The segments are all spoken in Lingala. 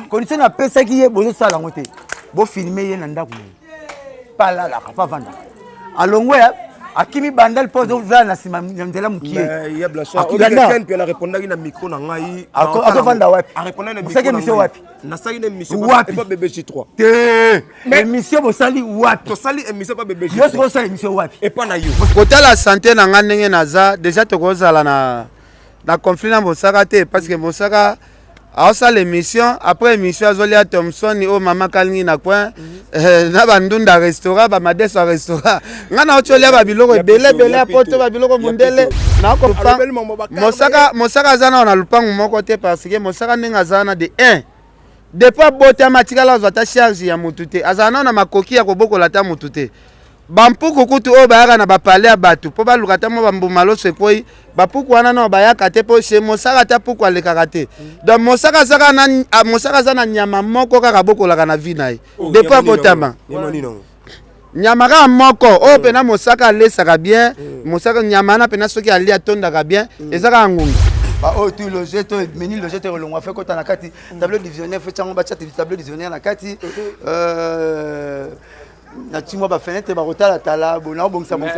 condition na pesa qui est bozo sala ngote bo filmer ye na ndako pas là pas vendre alongwe akimi bandal pose oza na sima nzela mukie ya blanchard quelqu'un puis elle répondaki na micro na ngai akofanda wapi répondaki na micro mission wapi nasali na émission pas bébé J3 émission bosali wapi tosali émission pas bébé J3 yo sala émission wapi et pas na yo côté la santé na nga ndenge naza déjà tokozala na conflit na mosaka te parce que mosaka aosa l'émission après émission azolia Thompson o mama kalingi na coin na bandunda restaurant ba madeso restaurant nga na ocholia ba biloko ebele apoto ba biloko mundele na ko mosaka zana na lupangu moko te parce que mosaka ndenge zana de 1 depuis bota matikala zata charge ya mutu te azana na makoki ya kobokola ta mutu te bampuku kutu o bayaka na bapale ya bato po baluka ta mo bambuma loso ekoi bapuku wana na bayaka te po chez mosaka ta puku alekaka te donc mosaka za na nyama moko kaka bokolaka na vi na ye depuis abotama nyama kaka moko oyo mpena mosaka alesaka bien mosaka nyama wana mpena soki alia atondaka bien eza kaka ngungi oh tu loger to meni loger to longwa fait kota na kati tableau divisionnaire fait chango ba chat tableau divisionnaire na kati na timwa ba fenêtre ba rotala tala bona obongisa malé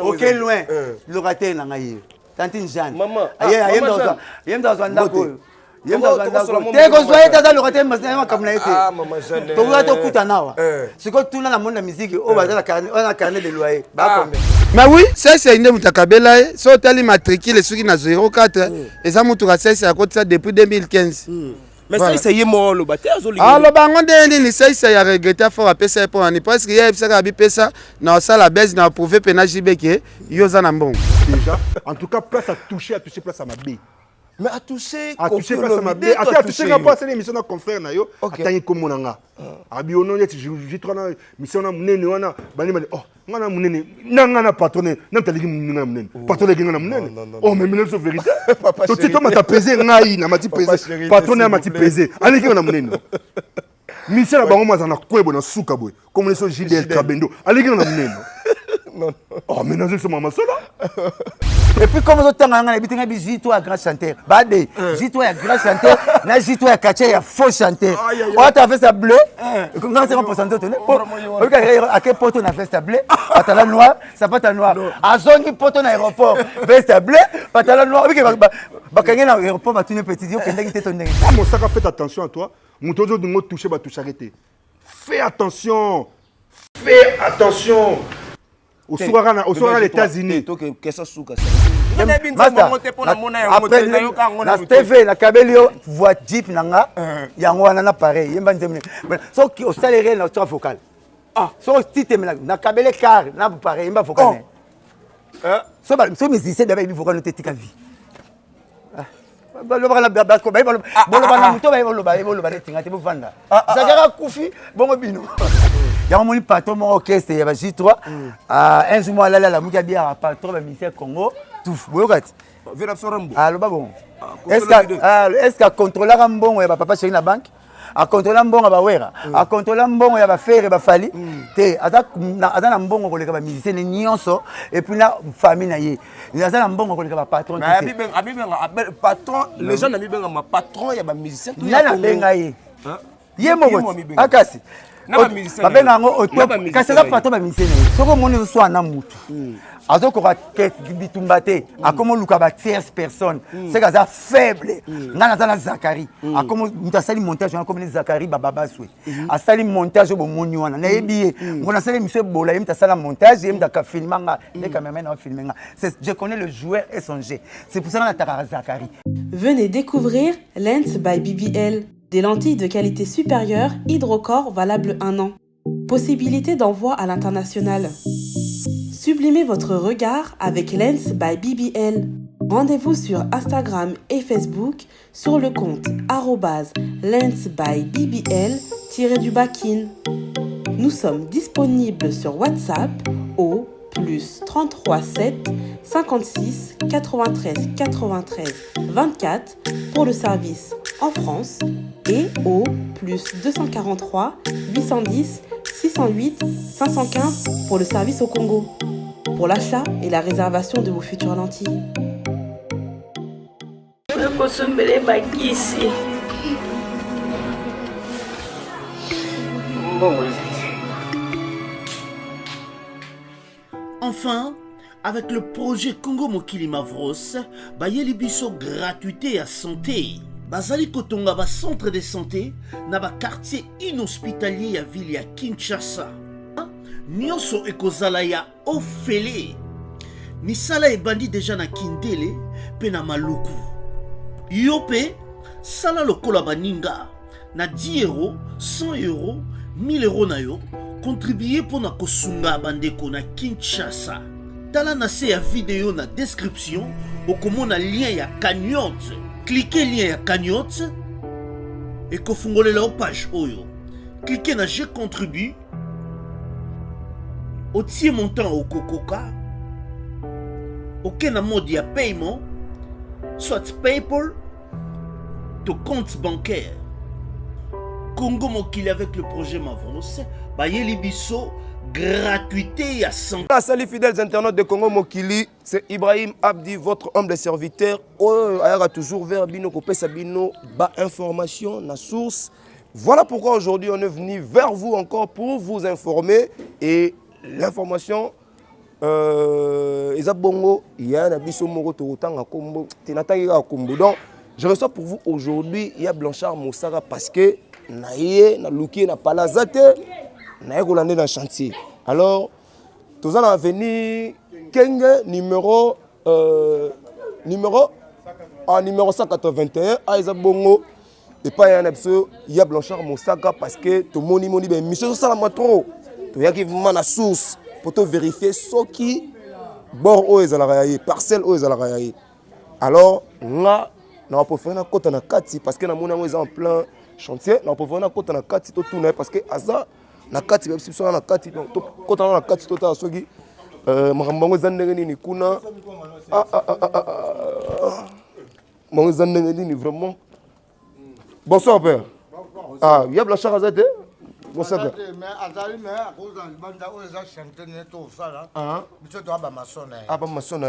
OK loin locataire na ngai tantine Jeanne ayem dans ndako Tego soye taza locataire masina kamna ete to wato kutanawa siko tuna na monde musique o bazala carnet de loyer ba combien. Mais oui, c'est une mutakabela so tali matricule soki na 04 eza mutuka c'est à côté ça depuis 2015. Mais ça c'est mo lo baté azoli. Ah lo bango ndeni ni c'est ya regretter fort apesa pour ani parce que yeb saka bi pesa na sala base na prouver pena jibeke yoza na mbongo. Déjà en tout cas place à toucher place à ma B. Mais à toucher place à ma B. À toucher quand pas c'est l'émission na confrère na yo atangi comme monanga. Abi ono yeti J3 na mission na munene wana bani bani oh ngana munene nanga na patronne na taliki munene munene patronne ngana munene oh mais munene c'est vérité to tito mata peser ngai na mati peser patronne na mati peser aliki ngana munene mission na bango mazana kwebo na suka boy comme les so JDL Kabendo aliki ngana munene non oh mais non c'est maman solo. Et puis comme autant ngana bitinga bi J3 grand chanteur bade J3 ya grand chanteur na J3 ya kache ya faux chanteur on ta veste bleue comme ça c'est un pourcentage tourné à quel poto na veste bleue pantalon noir sapato noir azongi poto na aéroport veste bleue pantalon noir ba kangé na aéroport ba tune petit yo kende ki te tonne mon sac fait attention à toi mutozo dungo toucher ba touche arrêter fais attention au soir les États-Unis que ça souka na TV na kabelio voix jeep nanga yango wana na pareil yemba nzemne so ki au salaire na to vocal so titre na kabele car na pareil yemba vocal so musicien d'abord il vocal no tetika vie baloba na bako baloba na muto baloba netinga te bovanda zakara kufi bongo bino yango moni patron mon orchestre ya ba J3 un jour moi la muka bia patron ba ministère Congo tout boyokati vera sorambo aloba bon est-ce que contrôler mbongo ya ba papa chéri na banque a contrôler mbongo ba wera a contrôler mbongo ya ba faire ba fali te aza na mbongo koleka ba musicien nyonso et puis na famille na ye aza na mbongo koleka ba patron patron les gens na mibenga ma patron ya ba musicien tout ya benga ye moko akasi babenga yango kasi eza patron bamisien na ye soki omoni so ana mutu azokoka bitumba te akoma oluka ba tierce personne seke aza faible nga naza na Zakari akoma mutu asali montage wana akomini Zakari bababaswe asali montage oyo bomoni wana nayebi ye ngo nasali émission ebola ye mutu asala montage ye mutu akafilma nga nde cameraman afilme nga je connais le joueur et son jet c'est pour ça nga nataka Zakari. Venez découvrir Lens by BBL. Des lentilles de qualité supérieure, hydrocore valable 1 an. Possibilité d'envoi à l'international. Sublimez votre regard avec Lens by BBL. Rendez-vous sur Instagram et Facebook sur le compte @lensbybbl_kin. Nous sommes disponibles sur WhatsApp au +33 7 56 93 93 24 pour le service en France et au +243 810 608 515 pour le service au Congo. Pour l'achat et la réservation de vos futures lentilles. Enfin, avec le projet Congo Mokili Mavros, bayeli biso gratuité à santé. Bazali kotonga ba centre de santé na ba quartier inhospitalier ya ville ya Kinshasa. Nyonso ekozala ya ofele. Misala ebandi déjà na Kindele pe na Maluku. Yo pe sala lokola baninga na 10 euros, 100 euros, 1000 euros na yo. Contribuer pour na kosunga bandeko na Kinshasa. Tala na se ya vidéo na description okomona lien ya cagnotte. Cliquez lien ya cagnotte et kofungole la page oyo. Cliquez na je contribue. Otie montant au kokoka. Aucun mode ya paiement, soit PayPal, to compte bancaire. Congo Mokili avec le projet Mavros, bayeli biso gratuité à 100. Salut fidèles internautes de Congo Mokili, c'est Ibrahim Abdi, votre humble serviteur. Ayara toujours vers Bino Kopé Sabino, bas information, na source. Voilà pourquoi aujourd'hui on est venu vers vous encore pour vous informer. Et l'information, Bongo, il y a un abisso moro torotanga kombo, tenataïra kombo. Donc, je reçois pour vous aujourd'hui, il y a Blanchard Moussara parce que naïe, na luki, na palazate. Naïe Rolandé dans le chantier. Alors, tous en avenir, Kenge numéro 181 à Isabongo. Et pas un absurde, il y a Blanchard Moussaka parce que tout le monde dit monsieur ça la trop. Tu y a qui vraiment la source pour te vérifier ce qui bord où est la parcelle où est la rayaï. Alors, là, on peut faire un côté na kati parce que na mona est en plein chantier, on peut faire un côté na kati tout tourner parce que asa na kati même si na kati donc côté na kati tout à sogi makambango zandenge ni kuna mon zandenge ni vraiment. Bonsoir père. Ah, il y a Blanchard Azate. Bonsoir père. Mais azali mais à cause de banda où les chanter tout ça là. Ah, monsieur doit ba maçon. Ah ba maçon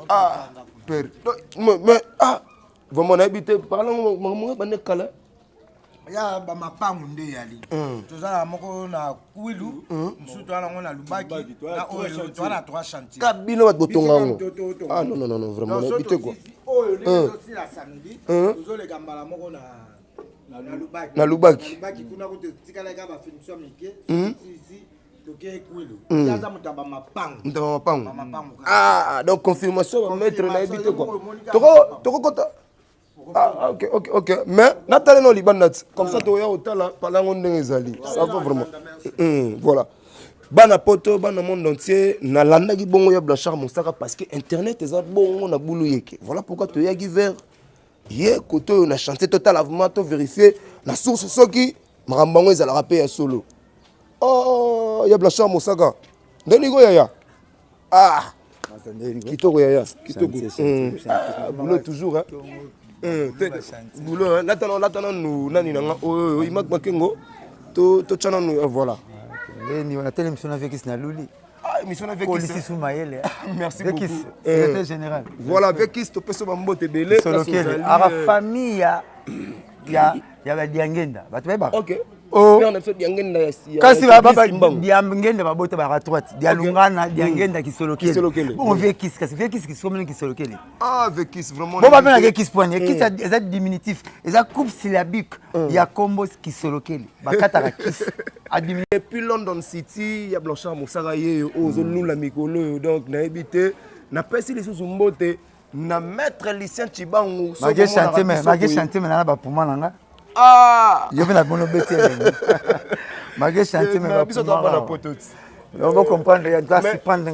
ah père. Mais ah vraiment on habité parlant maman ba nekala. Ya ba mapangu nde yali. Tozala moko na Kwilu, musuto ala ngona Lubaki, na oyo toana 3 chantiers. Kabino ba botonga. Ah non non non vraiment on habité quoi. Oyo les aussi la samedi. Tozole gambala moko na Lubaki. Na Lubaki. Lubaki kuna ko tikala ga ba finition mike. Ici toke Kwilu. Yaza mutaba mapangu. Mutaba mapangu. Ah donc confirmation maître na habité quoi. Toko kota. Ah, ok. Mais, Nathalie non libanat. Comme ça, tu as au parlant de Zali. Ça va vraiment. Voilà. Bana poto, bana monde entier, na landa ki bongo ya Blanchard Moussaka parce que Internet est bongo na boulou yeke. Voilà pourquoi tu as qui vers. Hier, côté on a chanté total avement, tu vérifier la source ce qui marambango ezala rapé ya solo. Oh, ya Blanchard Moussaka. Ndeni go ya. Ah. Kitoko ya. Kitoko. Boulot toujours hein. Boulot, l'attendant nous, nani nanga, oh, il m'a makengo, to chana nous, voilà. On a telle émission avec Kisna Luli. Ah, émission avec Kisna Soumaël. Merci beaucoup. Secrétaire général. Voilà, avec Kis, tu peux se m'emboter belé. À la famille, il y a Diangenda. Ok. Oh, kasi baba diangenda babota ba droite dialungana diangenda kisolokele bon vekis kasi vekis kisomene kisolokele ah vekis vraiment bon baba na kis point kis ça diminutif ça coupe syllabique ya combo kisolokele bakata kis a diminué depuis London City ya Blanchard Moussaka ye ozo lula mikolo donc na habité na pesi les sous mbote na maître Lucien Chibangu magé chanter mais na ba pour nanga. Ah, je vais la bonne bête. Malgré chanter, mais on va comprendre. Il y a des gens qui prennent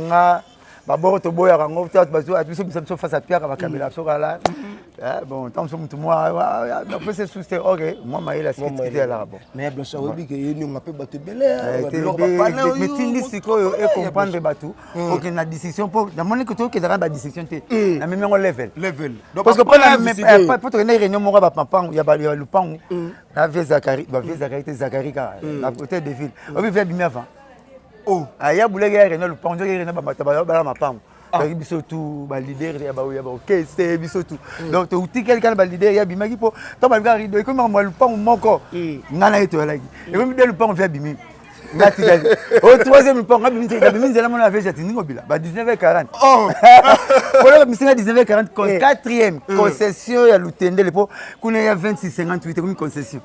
Baboro to boya rango tu as biso face à Pierre ba kabela sokala bon tant que tout moi après c'est souci OK moi maïla c'est là bon mais Blanchard obi que yeni on appelle bato belé mais tindi sikoyo et comprendre bato OK na décision pour dans mon que to que dans ba décision té na même level parce que pas pour tenir réunion mo ba papa ya ba lupango na vie Zakari ka na côté de ville obi fait bien avant oh aya bulega rena lupango nzo rena ba mataba ba mapango biso tout ba leader ya ba OK c'est biso tout donc tu outi quelqu'un ba leader ya bimaki po to ba ngari do comme moi lupango moko ngana yeto yalaki et comme de lupango via bimi ngati kali au troisième lupango bimi nzela mona veja tiningo bila ba 19h40 pour bimi 19h40 quatrième concession ya Lutendele po kuna ya 2658 comme concession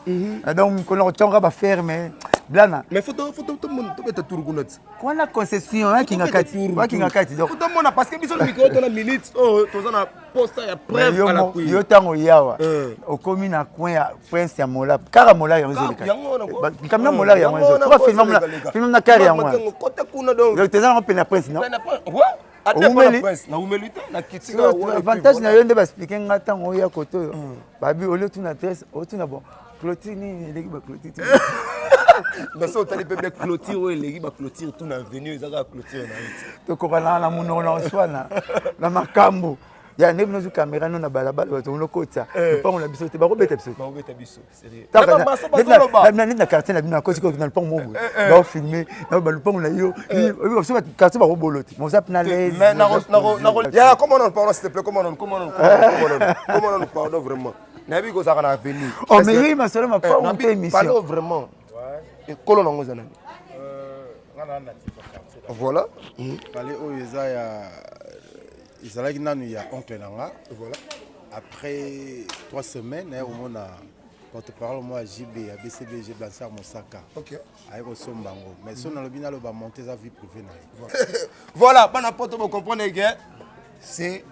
donc kono tonga ba ferme blana mais faut tout le monde to beta tour kunati kwana concession ya kingakati donc faut tout le monde parce que biso le micro to la minute tozana posta ya preuve à la couille yo tango yawa okomi na coin ya prince ya mola kara mola yango kamna mola yango to film na kara yango côté kuna donc le tezana ko pena prince non avantage na yo nde ba expliquer ngata ngo ya koto babi ole tuna test otuna bon clôture ni eleki ba clôture mais ça tali peuple clôture ou eleki ba clôture tout na venu ezaka clôture na it to kokana na muno na swana na makambo ya nebi nozu caméra non na balabala bato lokota pas on la biso te ba robeta biso sérieux na quartier na bina kosi ko na pont mo ba filmer na ba pont na yo so ba quartier ba roboloti mo zap na les mais na ya comment on parle s'il te plaît comment on parle vraiment nabi ko saka na avenir oh mais oui ma solo ma pas on fait émission parle vraiment et kolon ngo zana voilà parler au eza ya Izalaki nanu ya oncle nanga voilà après 3 semaines au mona porte-parole moi JB à BCBG Blansar Mosaka OK ayeko sombango mais son na lobina lo ba monter sa vie privée na voilà pas n'importe vous comprenez que c'est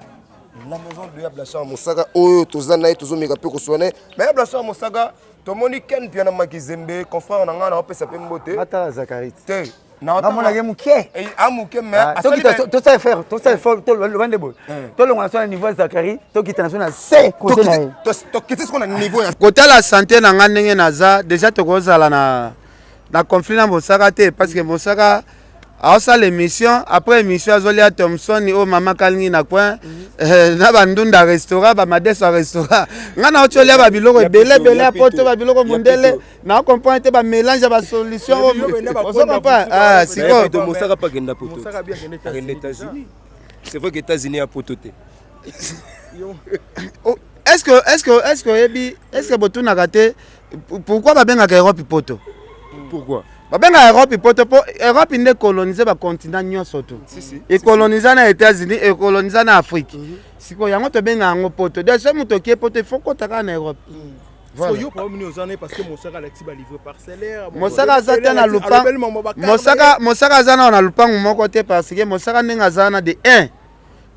la maison de Blansar Mosaka oyo tozana tozomeka pe ko soné mais Blansar Mosaka to moni ken piana makizembe confrère nanga na opesa pe mbote ata Zakarit te na mona ge muke et amuke mais to ça faire to le vendre bon to le ngana so niveau Zakari to kitana so na C côté na to kiti ko na niveau ya côté la santé na nga ndenge naza déjà tokozala na conflit na Mosaka te parce que Mosaka a ça l'émission après émission azolia Thompson o mama kalingi na coin na bandunda restaurant ba madeso restaurant ngana ocholia ba biloko belé apoto ba biloko mundele na comprendre te ba mélange ba solution on se pas ah siko de Mosaka pas genda poto Mosaka bien genda États-Unis c'est vrai que États-Unis a pototé est-ce que botuna raté pourquoi ba benga Europe poto pourquoi babenga Europe poto po Europe inde coloniser ba continent nyonso to et coloniser na États-Unis et coloniser na Afrique siko yango to benga ngo poto de ce muto ki poto faut kotaka na Europe voilà yo pas venu aux années parce que Mosaka la tiba livre parcellaire Mosaka zata na lupa Mosaka zana na lupango moko te parce que Mosaka ninga zana de 1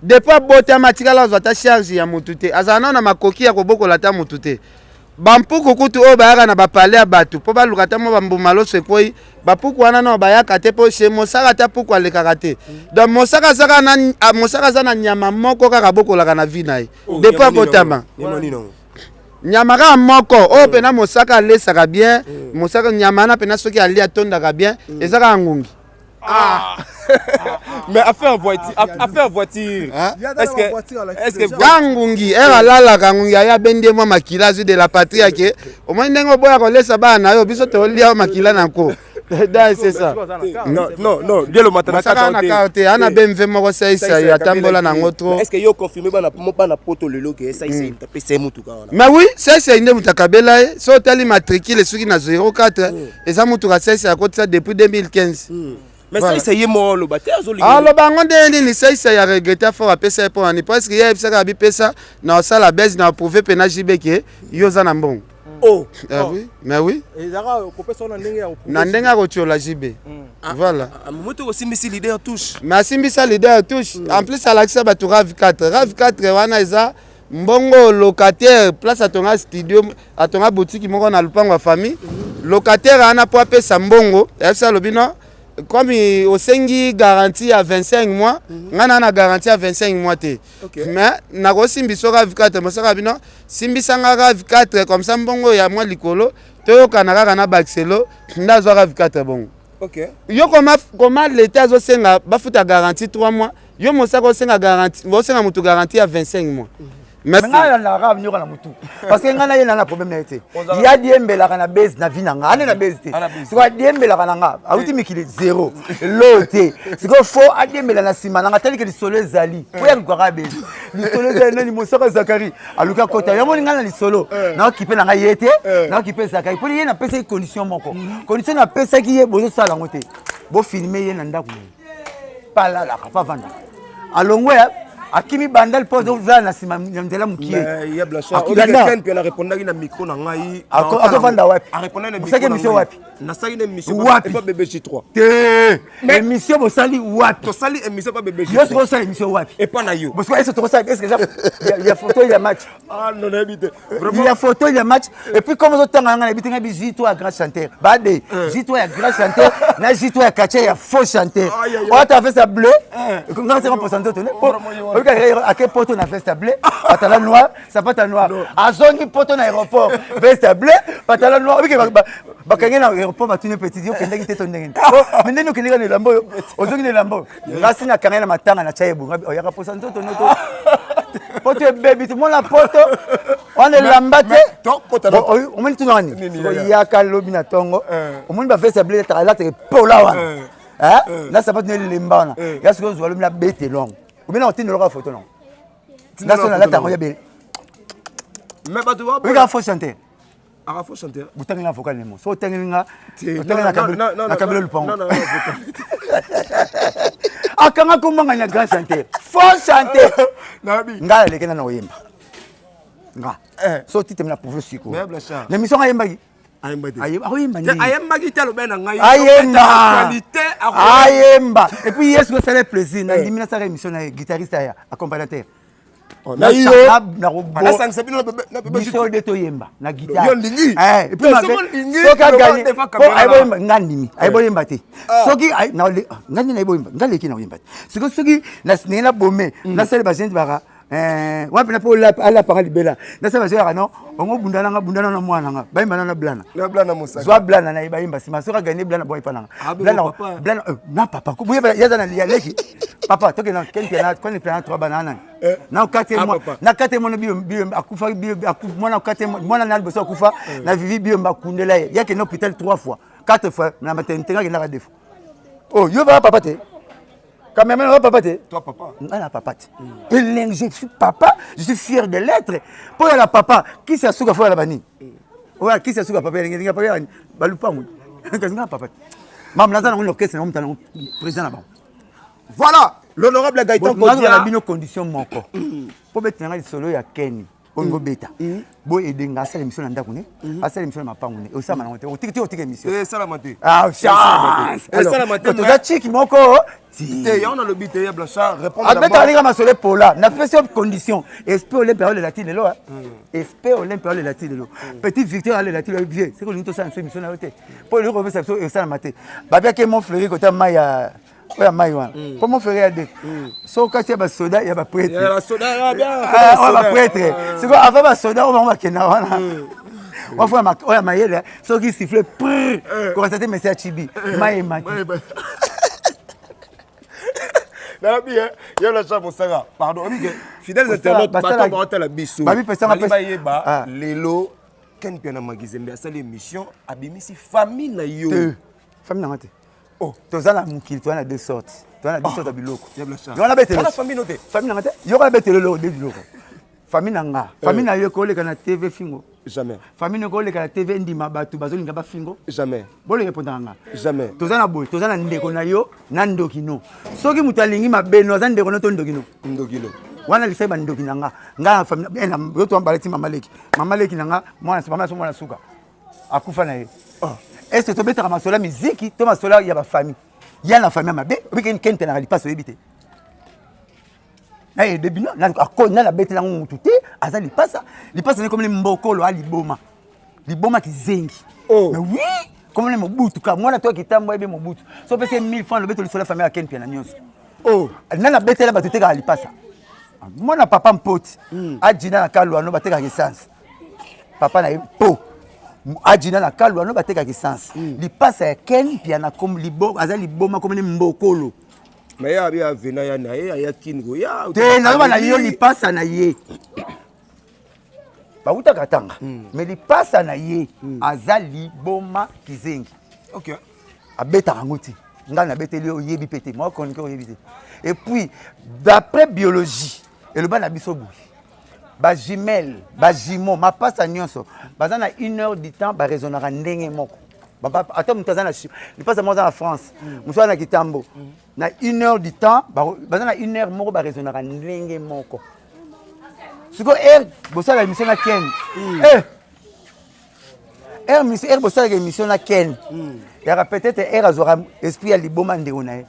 depuis bote matikala zata charge ya mutute azana na makoki ya kobokola ta mutute bampuku kutu o bayaka na bapale ya bato po baluka ta mo bambuma loso ekoi bapuku wana na bayaka te po chez Mosaka ta puku alekaka te donc Mosaka za na nyama moko kaka bokolaka na vie na ye depuis botama nyama kaka moko o pena Mosaka alesaka bien Mosaka nyama na pena soki alia tondaka bien ezaka ngungi mais affaire voiture est-ce que kangungi lala kangungi ya bende mo makila zu de la patrie ke au moins ndengo boya ko lesa bana yo biso to lia makila nako c'est ça non bien le matin na carte ana BMW moko saisa ya tambola na ngotro est-ce que yo confirmer bana poto lelo ke saisa PC mutuka wana mais oui saisa inde mutakabela so tali matricule suki na 04 eza mutuka saisa ko ça depuis 2015 mais ça c'est yemo lo baté azoli lo bango ndeni ni ça ya regretter fort apesa pour ni parce que ya ebisa bi pesa na sala base na prouver pena jibeke yo za na mbongo oui mais oui ezaka ko pesa na ndenga ko tiola jibe voilà moto ko simbisi leader touche mais simbisa leader touche en plus à l'accès ba to RAV4 wana eza mbongo locataire place atonga studio atonga boutique moko na lupango wa famille locataire ana po apesa mbongo efsa lobino comme au sengi garantie à 25 mois ngana na garantie à 25 mois te mais na ko simbiso RAV4 mosaka bino simbisanga RAV4 comme ça mbongo ya moi likolo to kanaka na baxelo ndazo RAV4 bongo OK yo comment l'état zo senga bafuta garantie 3 mois yo mosaka senga garantie bo senga mutu garantie à 25 mois Merci. Nga na rave nyoko na mutu. Parce que nga na yena na problème na été. Il y a diembela kana base na vie na nga. Ane na base te. C'est quoi diembela kana nga? Auti mikili zéro. Loté. C'est quoi faux a diembela na sima na nga tali que le soleil zali. Oya ngwa base. Le soleil zali ni Mosaka Zakari. Aluka kota. Ya moni nga na li solo. Na kipe na nga yete. Na kipe Zakari. Pour yena pesa condition moko. Condition na pesa ki ye bozo sala ngote. Bo filmer yena ndako. Pas là pas vendre. Alongwe akimi bandal pozo za na sima nzela mukie. Il y a Blanchard. On dit que na répondaki na micro na ngai. Azovanda wapi? A répondre na micro. Saki mission wapi? Na saki na mission wapi? Pas bébé J3. Émission bosali wapi? To sali émission pas bébé J3. Yo soko sali émission wapi? Et pas na yo. Parce que est-ce que tu sais est-ce que il y a photo il y a match. Ah non habité. Il y a photo il y a match et puis comme autant nga habité nga bi J3 à grand chanteur. Bade J3 à grand chanteur, na J3 à Katia ya faux chanteur. On t'a fait ça bleu. Comment c'est qu'on peut s'entendre? À quel poto na veste bleu, pantalon noir, sapato noir. Azongi poto na aéroport, veste bleu, pantalon noir. Oui bakanga na aéroport batune petit yo kenda kiteto ndenge. Mais ndeno kenda na lambo yo. Ozongi na lambo. Rasi na kanga na matanga na chayebu. Oya ka posa ntoto noto. Poto baby tout monde la poto. On est lambate. On m'a dit tout nani. Ya ka lobi na tongo. On m'a veste bleu ta la te pola wa. Hein? Là ça va tenir les mbana. Ya ce que vous allez me la bête long. Ou bien on tient le photo non. Là c'est là ta bien. Mais pas tu vois. Oui, il faut chanter. Ah, faut chanter. Vous tenez la vocale nemo. So tenez nga. Na kabelo lupon. Non. Ah kanga comment nga grand chanter. Faut chanter. Nabi. Nga le kena na oyemba. Nga. So tite me la pour siko. Mais Blanchard. L'émission ayemba gi. Ayemba qui t'a le ben ngai. Ayemba. Et puis est-ce que ça fait plaisir na dimina sa émission na guitariste ya accompagnateur. Na yo na robot. Na sang sabino na bébé Biso de toyemba na guitare. Yo lingi. Et puis ma soka gagné. Ayebo ngandimi. Ayebo yemba te. Soki na ngani na ayebo yemba. Ngale ki na yemba. Soki na sinela bomé. Na sele ba gente baka wapi na po ala para libela na sema zera non ongo bundana na mwana nga bayimba na blana Moussa zwa blana na bayimba sima soka gagner blana boy pa na blana na papa ko buye yaza na leki papa toke na kenti na ko ni plan 3 banana na 4 mois na 4 mois bio akufa mwana 4 mois mwana na alboso akufa na vivi bio mbakundela yake na hôpital 3 fois 4 fois na maternité nga na 2 fois oh yo ba papa te. Quand même, papa, toi, papa. Non, papa. Je suis papa, je suis fier de l'être. Pour la papa, qui s'est souga pour la bani? Ouais, qui s'est souga papa? Il y a pas balupa. Qu'est-ce que papa? Mam Lazare, on l'orchestre, on est président là-bas. Voilà, l'honorable Gaëtan Kodia. On a une condition manquante. Pour mettre un solo, il y a Kenny. On beta. Bo edenga sa émission nda kune. Asa émission ma pangune. O sa manante. O tiki émission. Ça la maté. Ah, chance. Ça la maté. To da chiki moko. Te ya on a le bité ya Blanchard répondre d'abord. Abeta linga masole pola. Na fait cette condition. Espère olympique le latine lo. Espère olympique le latine lo. Petite victoire le latine bien. C'est que nous to ça émission na hote. Pour le remettre ça ça la maté. Ba bien que mon frère côté maya oya mai wana po mon frère ya de so kasi ba soda ya ba prêtre ya ba soda ya bien ah ba prêtre c'est quoi avant ba soda on va kena wana on va ma oya mayele so qui siffle ko resté monsieur Chibi mai maki na bien ya la chambre ça pardon fidèles internautes bato la biso ba bi pesa ba lelo ken pena magizembe ça l'émission abimisi famille na yo famille na ngate. Oh, tu as mukili, tu as deux sortes. Tu as deux sortes de biloko. Tu as la bête. Famille noté. Famille nangate. Yo la bête le de biloko. Famille nanga. Famille na yo ko le kana TV fingo. Jamais. Famille ko le kana TV ndima batu bazoli ngaba fingo. Jamais. Bolo répondre nga. Jamais. Tu as na boy, tu as na ndeko na yo, na ndokino. Soki mutalingi mabeno za ndeko no to ndokino. Ndokino. Wana liseba ndokina nga. Nga famille na yo to ambaleti mamaleki. Mamaleki nanga mwana mama so mwana suka. Akufa na ye. Est-ce que tu mets la musique, tu mets il y a ma famille. Il y a la famille, ma bête, oui, quelqu'un qui n'a pas éviter. Et depuis là, la bête là, on tout est, azali passe, il passe comme les mbokolo à liboma. Liboma qui zengi. Oh. Mais oui, comme les mobutu, comme moi, toi qui t'as moi, bien mobutu. Si on peut faire 1000 francs, le bête, la famille à Ken Piananios. Oh, la bête là, tu t'es à l'ipasa. Moi, na papa m'pote, adjina na kalwa, no bateka essence. Papa na po. Adjina na kalwa no bateka essence. Li passe à Ken Piana comme libo, azali liboma comme les mbokolo. Mais ya bien vena ya na ya kingo ya. Te na ba na yo li passe na ye. bauta katanga mais lipasa na ye azali boma kizengi OK abeta ngoti ngana beteli oyebi pété moi connais oyebi té et puis d'après biologie et le bana biso boui ba jumelle ba jumeau ma pasa nyonso bazana 1 heure du temps ba raisonnera ndenge moko baba attends mutazana il passe moi en France muso na kitambo na 1 heure du temps bazana 1 heure moko ba raisonnera ndenge moko siko bosala émission na ken bosala émission na ken ya peut-être azora esprit ya liboma ndeko na ye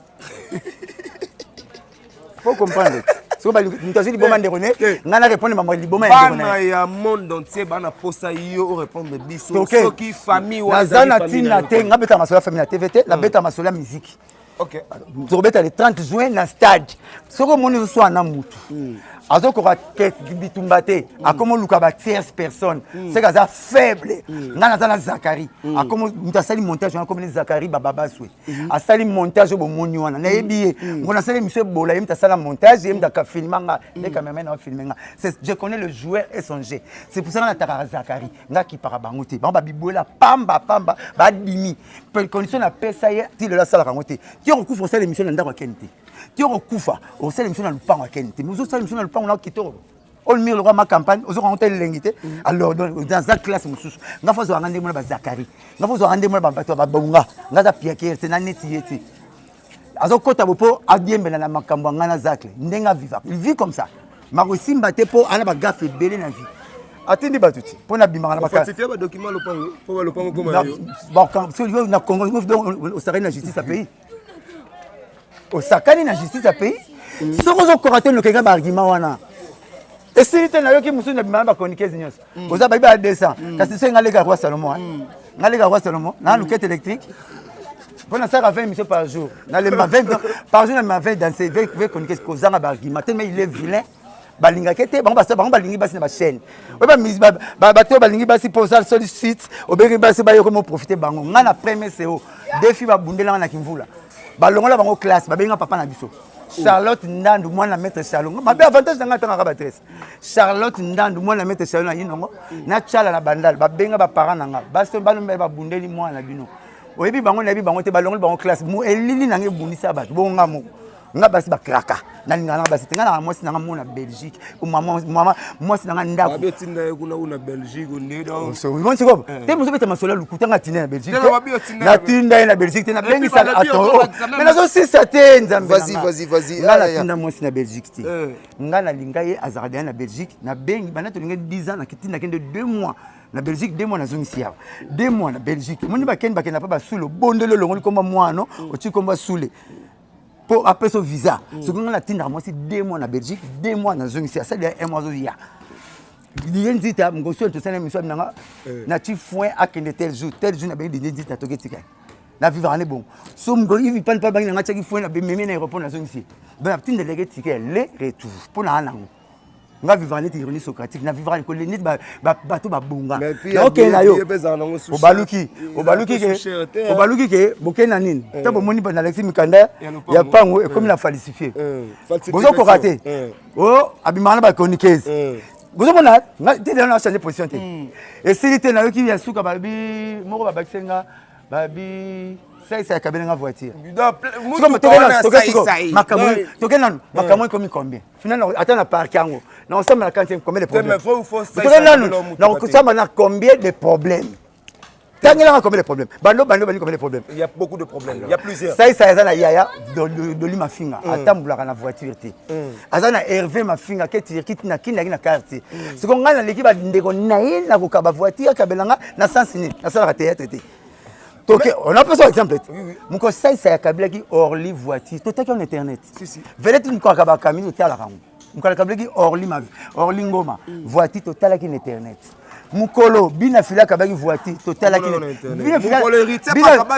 faut comprendre siko ba mutazi liboma ndeko ne ngana répondre mama liboma ndeko na ye ya monde entier bana posa yo répondre biso soki famille wa zana tina te ngabeta masola famille na TVT la beta masola musique OK tobeta le 30 juin na stade soko moni so ana mutu azokoka bitumba te akomo luka ba tierce personne c'est que ça faible ngana zana Zakari akomo mutasali montage akomo Zakari baba swe asali montage bo moni wana na yebi ngona sali monsieur bola yim tasala montage yim daka filmanga les caméramans na filmenga je connais le joueur et son jeu c'est pour ça na taka Zakari ngaki para bangote ba bibola pamba ba dimi per condition na pesa ye ti le la sala kangote ti on couvre ça l'émission na ndako kente ti on kufa on sala l'émission na lupango kente muzo sala l'émission na lupango na kitoro on mir le roi ma campagne ozo rencontre l'ingité alors dans sa classe mususu nga fazo ngande mo ba Zakari nga fazo ngande mo ba bato ba bonga nga za piaké c'est na neti yeti azo kota bopo adiembela na makambo ngana Zakle ndenga viva il vit comme ça makosimba te po ana ba gafe belé na vie atindi batuti pona bimanga na bakati fa ba document lopango po ba lopango koma yo ba quand so na Congo au sakani na justice à pays au sakani na justice à pays soko zo korater le kenga ba argument wana et si tu n'as pas musu na bimanga ba chroniqueuse nyos oza ba ba 200 kasi se ngalega roi Salomon ngalega roi Salomon na luquette électrique pona ça 20 émissions par jour na le 20 par jour na 20 dans ces 20 chroniqueuses kozanga ba argument tellement il est vilain balinga kete bango balingi basi na ba chaîne oba bato balingi basi posa sur site obengi basi ba yoko mo profiter bango ngana premier CO défi ba bundela na kimvula balongola bango classe babenga papa na biso Charlotte Ndandu mwana maître Charlotte mabe avantage na ngata ngaka batresse Charlotte Ndandu mwana maître Charlotte na yinongo na chala na bandal babenga ba parents nanga baso balombe ba bundeli mwana bino oyebi bango na bi bango te balongola bango classe mu elili na ngebundisa bato bonga mo nga basi bakraka na ngana basi tengana mwasi na mona Belgique mama mwasi na ndako abetinda kuna una Belgique ndeda so we want to go te muso beta masola lukuta nga tina na Belgique na tinda na Belgique na bengi sa ato mais nazo sisa te nzambe vas-y nga na tinda mwasi na Belgique ti nga na linga ye azardia na Belgique na bengi bana to linga 10 ans na kitina kende 2 mois na Belgique 2 mois na zongisia 2 mois na Belgique moni bakenda pa ba sulo bondelo longoli komba mwana oti komba sule pour après ce visa ce qu'on a tinda moi c'est 2 mois na Belgique 2 mois na zongisia ça il 1 mois ya l'identité ngoso to sana miso nanga na ti foin akende tel jour na ben l'identité na toketika na vivre année bon so ngo il pas bangi nanga tiki foin na be meme na aéroport na zongisia ben tinda lege ticket le retour pour na nango nga vivre année ironie socratique na vivre ko lenit bato ba bonga na OK na yo obaluki ke bokena nini tabo moni ba na Alexis Mikanda ya pango et comme la falsifié bozo ko raté oh abimana ba chroniqueuse bozo mona nga ti na changer position te et si te na yo ki ya suka babi moko ba baksenga babi ça kabela nga voiture makambo comme combien finalement attends na parc yango na on sema na quand combien de problèmes na combien de problèmes tangela combien de problèmes bando combien de problèmes il y a beaucoup de problèmes il y a plusieurs ça na yaya de lui mafinga atambulaka na voiture te azana Hervé mafinga kiti na quartier c'est qu'on ngana l'équipe ndeko naye na ko ba voiture kabelanga na sens ni na sala théâtre te. Ok, on a besoin d'exemple. Mon conseil c'est Kabila qui orli voiture. Tout est en internet. Si. Venez une quoi Kabila Camille tout à la rang. Mon Kabila qui orli ma orli ngoma voiture total qui internet. Mukolo bina fila Kabila voiture total qui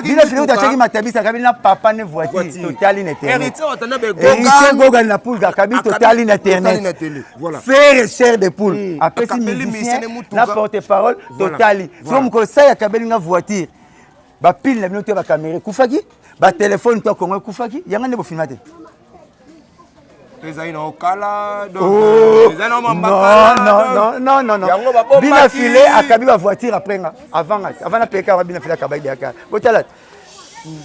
bina fila utacheki matabisa Kabila papa ne voiture total in internet. Héritier goga na poule Kabila total in internet. Voilà. Faire cher de poule. Après si musicien na porte-parole total. So mon conseil Kabila voiture. Ba pile na binote ba caméra kufaki ba téléphone to kongo kufaki yanga ne bo filmate non. Bina filé akabi ba voiture après avant na peka bina filé akabi ya kala. Botala.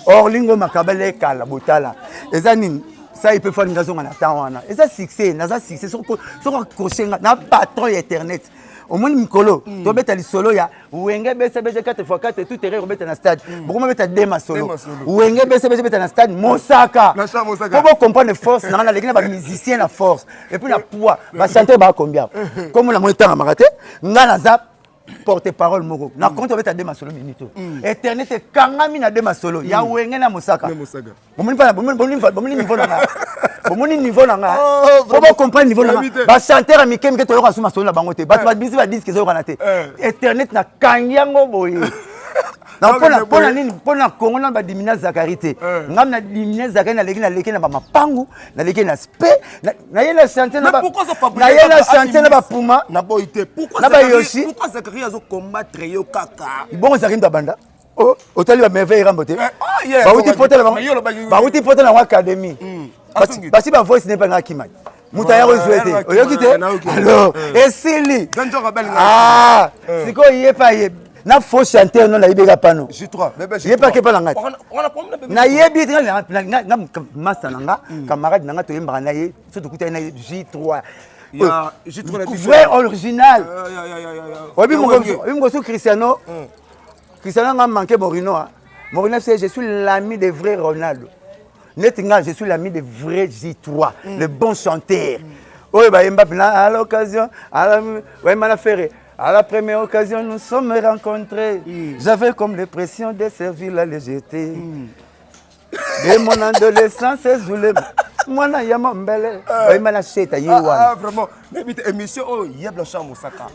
Or lingo makabele kala botala. Eza nini? Ça il peut faire une raison en attendant. Et ça succès, naza succès sur crochet na patron internet. Au moins Mikolo, tu beta li solo ya Wenge BCBG 4x4 tout terrain rebeta na stade. Beaucoup beta dema solo. Wenge BCBG beta na stade Mosaka. Pour comprendre force, na na lekina ba musicien na force et puis na poids, ba chanter ba combien. Comme la montagne maraté, ngana zap porte-parole moko. Na compte beta dema solo minito. Eternité kangami na dema solo. Ya Wenge na Mosaka. Bomoni niveau nanga. Faut comprendre niveau nanga. Ba chanteur amikem ke toyo kasuma solo na bango te. Ba bisi ba disque zo kana te. Internet na kanyango boye. Na pona nini pona Congo na ba dimina Zakarité. Ngam na dimina Zakari na leki na ba mapangu, na leki na spe, na yena chanteur na ba. Na yena chanteur na ba Puma, na boité. Pourquoi na ba Yoshi? Pourquoi Zakari azo combattre yo kaka? Bon Zakari da banda. Oh, otali ba merveille rambote. Ba uti potela ba. Ba uti potela na académie. Basi ba voice n'est pas ngakimai. Mutaya rezuete. Oyokite. Alors, esili. Ah, siko yepa ye. Na faux chanteur non na ibeka pano. J3. Yepa ke pala ngati. Na yebi na masa nanga, camarade nanga to yembaka na ye, surtout kuta na J3. Ya J3 la vrai original. Obi mo so Cristiano. Cristiano nga manqué Morino. Morino c'est je suis l'ami de vrai Ronaldo. Netinga, je suis l'ami de vrais J3, le bon chanteur. Oui, à l'occasion, à la première occasion, nous sommes rencontrés. J'avais comme l'impression de servir la légèreté. De mon adolescence, moi, je suis vraiment. Émission,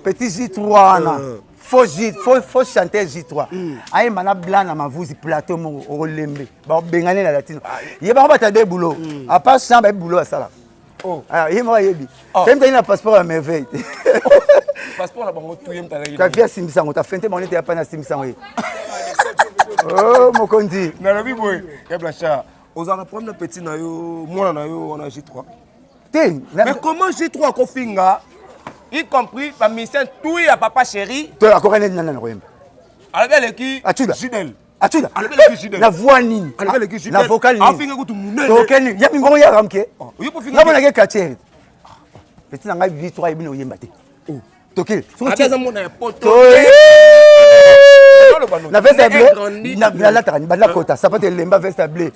petit J3. Faut chanter J3. Aïe mana blanc na mavuzi plateau mo olembe. Ba bengane na latino. Yeba ba ta de boulot. A pas ça ba boulot à ça là. Oh. Ah, yema yebi. Tem ta ina passeport à merveille. Passeport na bango tuyem ta la. Ka via simbisango ta fente mon était pas na simbisango. Oh mon kondi. Na lobi boy. Ya blancha. Ozana prendre petit na yo, moi na yo on a J3. Mais comment J3 ko finga? Y compris la mission tout à papa chéri. Tu as encore un nana royemba. Avec qui Jidel. Atuda. Avec Jidel. La voix nini. Avec Jidel. La vocale nini. Afinga ko tumunene. Tokeni. Ya mingo ya ramke. Yo po finga. Na bona ke katiere. Petit nanga V3 ibino oyemba te. Oh. Tokeli. Abaza mona poto. Na veste bleu. Na la tani ba la kota. Ça peut être lemba veste bleu.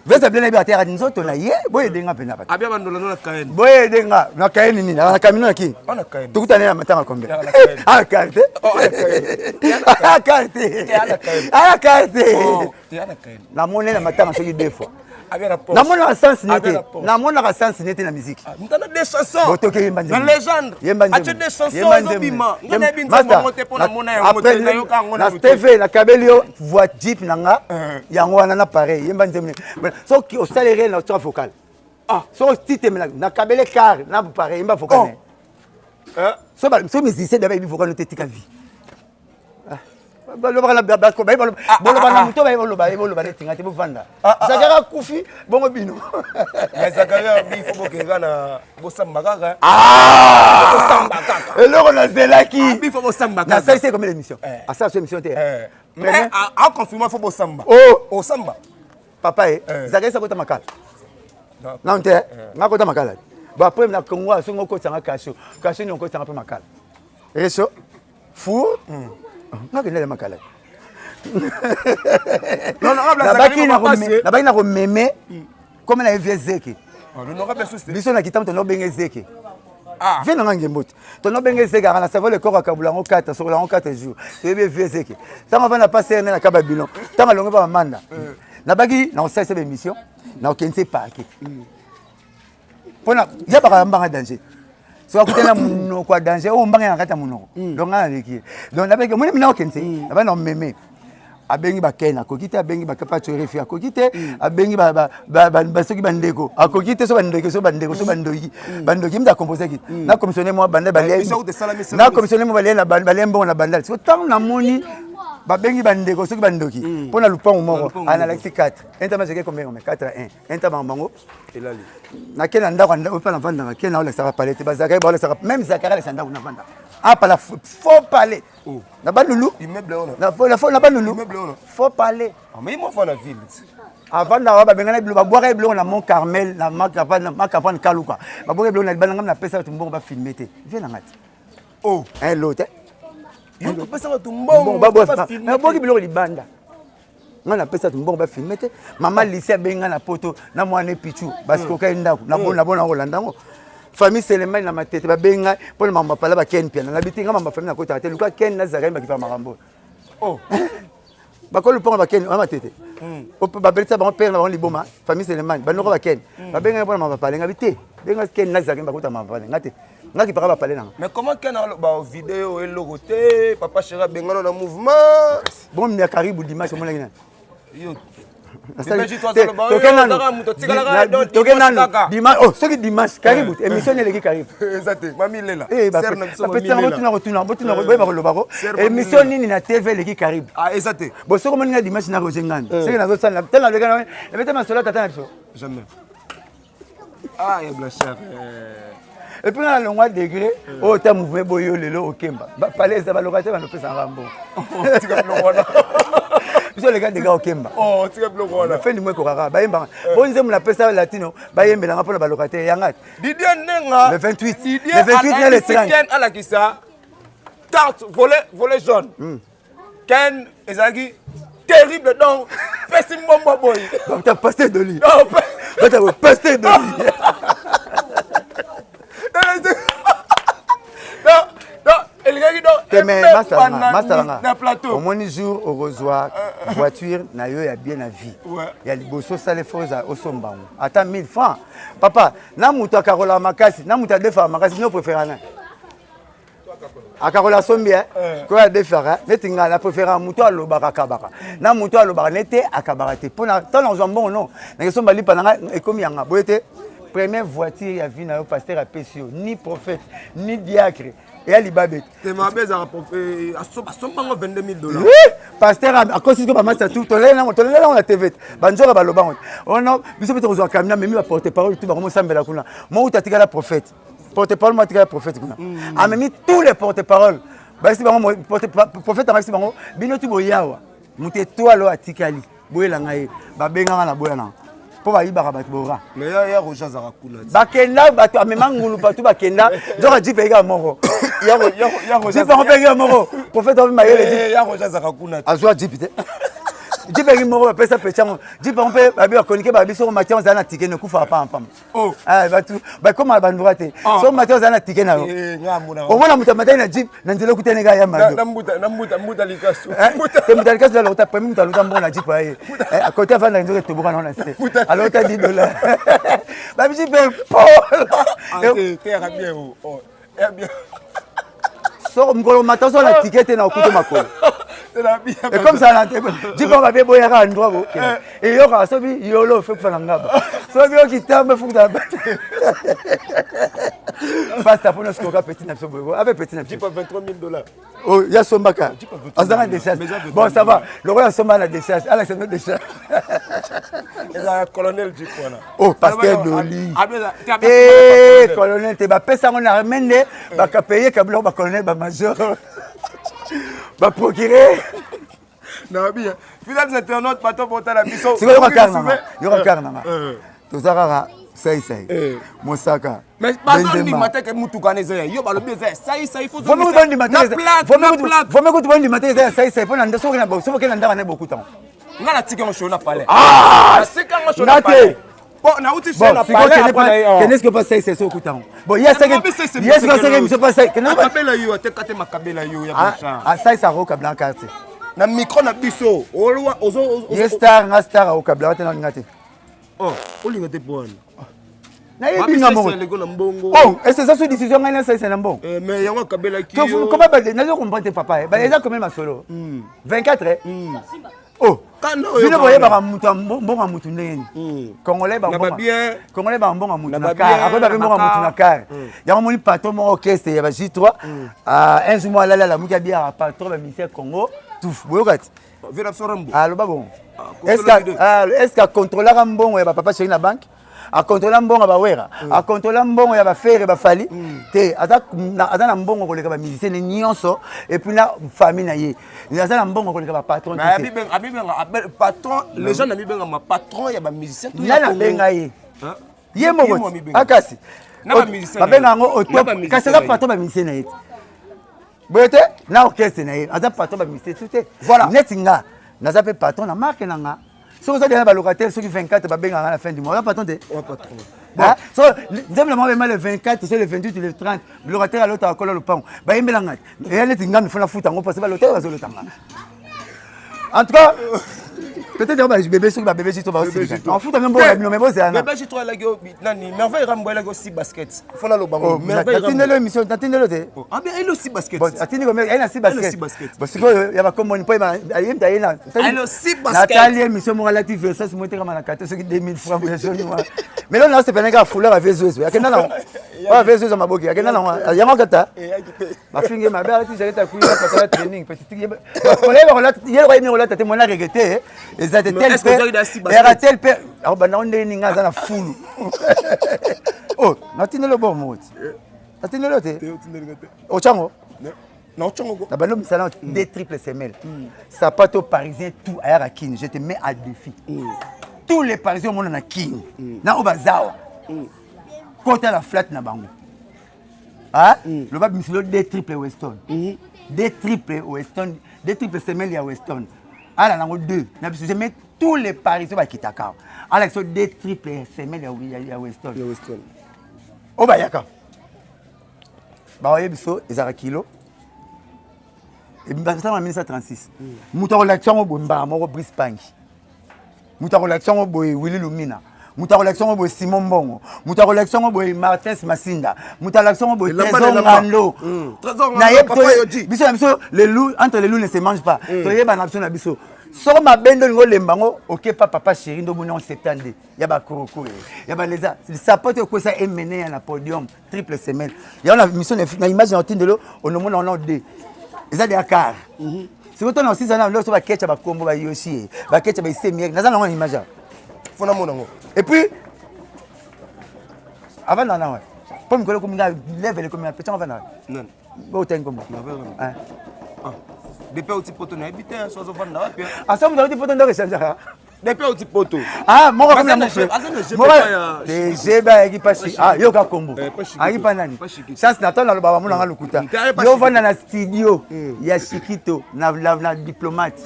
Veste bleu na bi atera nzoto na ye. Boye denga pena ba. Abia bandola na kaen. Boye denga na kaen nini na kamino na ki. On a kaen. Tukutana na matanga kombe. Ah carte. Oh ana kaen. Ah carte. Ah carte. Oh, tu ana kaen. Na mona na matanga soki deux fois. Abia rapport. Na mona sens nete. Na mona sens nete na musique. Mutana des chansons. Botoke yemba nzembe. Na légende. Ache des chansons zobima. Ngana binza monte pona mona ya monte na yo ka ngona. Na TV na kabelio voix jeep nanga. Yango wana na pareil yemba nzembe. So ki au salaire na to vocal. Ah, so titre na kabele car na pareil yemba vocal. So musicien d'abord il vocal no tetika vie. Baloba na bako baloba na muto baloba netinga te bovanda. Zakara kufi bongo bino. Mais Zakara bi fo bokenga na bosamba kaka. Ah! Bosamba kaka. Eloko na zelaki. Bi fo bosamba kaka. Na ça c'est comme l'émission. À ça c'est émission te. Mais en confirmant fo bosamba. Oh, au samba. Papa Zakara ça kota makala. Non te, ngakota makala. Ba après na Congo so ngoko tsanga kasho. Kasho ni ngoko tsanga pa makala. Reso. Four. Non, non, makala. Non, na na ko meme comme na vieux zeki. Le honorable sous biso na kitamto no benge zeki. Ah, viens na ngembote. To no benge zeki na savoir le corps akabula ngo 4 sur la 4 jours. C'est vieux zeki. Tanga va na passer na kababilon. Tanga longo ba manda. Na bagi na osai se émission. Na okense parquet. Pona ya ba mbanga danger. So akutena muno kwa danger o mbanga na kata muno donc na leki donc na beke moni na okense aba na meme abengi bakena kokite abengi bakapa chorefi akokite abengi ba soki bandeko akokite so bandoki mta composer ki na commissionner moi banda balé na commissionner moi balé na balé bon na banda so tant na moni babengi bandeko soki bandoki mpona lupango moko analakisi 4 intama jeke combien 4 à 1 intama bango elali nake na ndako opa na vandaka ke na olakisaka pale te bazakari baolakisaka même zakari alakisa ndako na vandaka apala faux palais na balulu immeuble ono na balulu immeuble ono faux palais mais moi fa na ville avant d'avoir babengana bilo babwaka bilo na Mont Carmel na makapane kaluka babwaka bilo na libana ngam na pesa tumbongo ba filmer te viens na ngati oh un lot yo to pesa tumbongo ba filmer boki bilo libanda ngana pesa tumbongo ba filmer te mama lycée benga na poto na mwana pichu parce que kai ndako na bona Rolanda ngo famille Selemani na matete babenga pour mama pala ba ken piana na bitinga mama famille na kota te luka ken na zagai ba kipa marambo oh bakolo ponga ba ken mama tete ba belisa ba père na ba liboma famille Selemani ba noko ba ken ba benga pour mama pala ngabite benga ken na zagai ba kota mama pala ngate ngaki para ba pala na mais comment ken ba vidéo et logo te papa chéra bengano na mouvement bon mi karibu dimanche mo lengina yo soki dimanche karibu émission eleki karibu émission nini na tv eleki karibu bo soki omoninga dimanche nakojengani soki nazosala tala lekana ebete masolo tata na biso jamais ah ya blanchard et puis na longwa degré oyo ta mouvement boyo lelo okemba pale eza balokate banopesanga mbongo biso les gars de gars okemba oh tika bloko wana fin du mois kokaka bayemba bonze muna pesa latino bayembelanga mpona balokate yangati Didier Nenga le 28 le 30 Ken alakisa tarte volet jaune Ken ezaki terrible donc pesi mbombo boy t'as pasteur de lit non t'as pasteur de lit na plateau au moins jour au rejoint voiture na yo ya bien la vie ya liboso sale foza osombango ata 1000 francs papa na muto akarola makasi na muto adefa makasi no préférana akarola sombia ko ya defara netinga la préféra muto alobaka kabaka na muto alobaka nete akabaka te pona tant jambon non na somba lipa na ekomi yanga boyete première voiture ya vie na yo pasteur a pesio ni prophète ni diacre et Alibabet. C'est ma baisse à $22 000. Pasteur, à cause que ma master tout, on a TV. Banjora Baloban. On a, vous savez, on a camion, mais il va porter parole, tout va commencer à me la couleur. Moi, tu as tiré la prophète. Porte-parole, moi, tu as la prophète. A même tous les porte-paroles. Prophète, a maximum. Bino tu boyawa. Mouté toi, lo atikali. Boyelangaye. Babenga na boyana. Po ba yibaka batu bora mais ya Roger Zarakuna bakenda batu amema ngulu batu bakenda nzoka jipega moko ya Roger jipega moko prophète obi mayele ya Roger Zarakuna azwa jipite jipegi moko bapesa pechango jipa mpe babi bakonike babi so matin ozana na tike ne kufa pam pam oh ah batu bakoma bandura te so matin ozana na tike na yo omona muta matin na jip na nzelo kutene ga ya mado na likasu te muta likasu la lota pemi muta lota mbona jipa ye à côté avant na nzelo toboka na se alors t'as $10 babi jipe Paul te ra bien oh bien so mkolo matin so na tike te na okuto makolo et comme ça, dis pas, on va bien boire à un endroit. Et il y aura ça, il y aura fait pour la ngaba. Ça, il y aura qui tombe, faut que tu passe ta pour notre petit nation. Avec petit nation. Dis pas $23 000. Oh, il y a son bac. On a des charges. Bon, ça va. Le roi a son mal à des charges. Alex a des charges. Et la colonel du coin. Oh, pasteur Doli. Eh, colonel, tu vas payer ça, on a ramené. Tu vas payer, tu vas colonel, major. Va procurer. Non, bien. Finalement, c'était un autre bateau pour la mission. C'est quoi le carnama? Il y aura carnama. Tout ça, ça. Mosaka. Mais pas dans le matin que Moutoukane Zaya. Yo, bah le bien, ça, il faut. Faut me donner du matin. Faut me donner du matin. Ça, pour n'en sauver pas. Sauf qu'elle n'en a beaucoup de temps. On a la tique en chaud, on a parlé. Ah! C'est quand on a parlé. Bon, on a outil chaud, on a parlé. Qu'est-ce que passe ça, c'est ça au coup de temps. Bon, il y a ça. Il y a ça que je passe. Makabela yo, te kate makabela yo ya machin. Ah, ça roka blanca. Na micro na biso. Olwa ozo. Star au kabla wata ngate. Oh, olinga te bon. Na yebi ngamo. Oh, est-ce que ça sous décision ngana ça c'est bon. Mais yango kabela ki. Comment ba na zo comprendre papa. Ba eza combien ma solo? 24 Oh, bino boye ba mutu mbonga mutu ndeni. Congolais ba mbonga. Congolais ba mbonga mutu na car. Après ba mbonga mutu na car. Ya moni patron mo orchestre ya ba J3. Un jour moi la muka bien patron ba ministère Congo. tout boyokati aloba bon est-ce que contrôlera mbongo ya papa chéri na banque a contrôler mbongo ba wera a contrôler mbongo ya ba faire ba fali te aza na mbongo koleka ba musicien nyonso et puis na famille na ye aza na mbongo koleka ba patron patron les gens na bibenga ma patron ya ba musicien tout ya na benga ye ye moko akasi babenga ngo otop kasi aza patron ba musicien na ye boyete na orchestre na ye aza patron ba musicien tout voilà neti nga naza pe patron na marque na nga soki oza déjà balocataire soki 24 babengaka na fin du mois oza patron te so nzambe mwa bema le 24 so le 28 le 30 locataire alota akola lopango bayembelanga eya neti nga mifona futa yango parce balocataire bazolotanga en tout cas peut-être que bébé soki babébé jito baosilika en futa nge mboka bino me bozela bébé jito alaki nani merveille rambo alaki aussi basket fona lobango natindelo émission natindelo te ah bien elle aussi basket atindi ko elle na si basket parce que ya ba komoni po ayemta yena elle aussi basket natali émission mo relative versus mo te kama na 4 soki 2000 francs pour joli moi mais là c'est penanga fouleur avec Zeus yakenda na wa Zeus maboki yakenda na yango kata bafinge mabe arati jaleta kuya patala training petit koleba relate yelo ko yemi relate te mona regretter ezate tel pe era tel pe au bana onde ninga za na fulu oh natindelo bon moti natindelo te ochango non ochango na bano misala des triples semelles sapato parisien tout ayara kin je te mets à défi tous les parisiens au monde na kin na obazawa côté la flat na bango ah le bab misilo des triples weston des triples weston des triples semelles ya weston ala nango deux na biso je mets tous les parisiens ba kitaka ala so des triples semelles ya weston obayaka ba oye biso ezara kilo et bien ça en 1936 muta relation au bomba moko Brice Pangi muta relation au boy Willy Lumina muta relation au boy Simon Mbongo muta relation au boy Martin Masinda muta relation au boy Trésor Ngando na yepto biso les loups entre les loups ne se mangent pas to yeba na biso na biso soko mabendo ngo lembango OK papa chéri ndo mona 70 ya ba koroko ya ba leza sapote ko ça emmené na podium triple semaine ya na mission na image na tindelo onomona on de eza de akar c'est autant aussi ça na lo so ba ketcha ba kombo ba yoshi ba ketcha ba isemi na za na image fona mona ngo et puis avant na ouais pour me ko minga level ko mi apetcha avant na non bo tengo mo ah depuis au petit poteau na habité so zo vanda wapi asa mu petit poteau ndo changer depuis au petit poteau ah moko comme na moko DG ba eki pasi ah yo ka kombo aki pa nani chance na tona lo baba muna nga lukuta yo vanda na studio ya Shikito na diplomate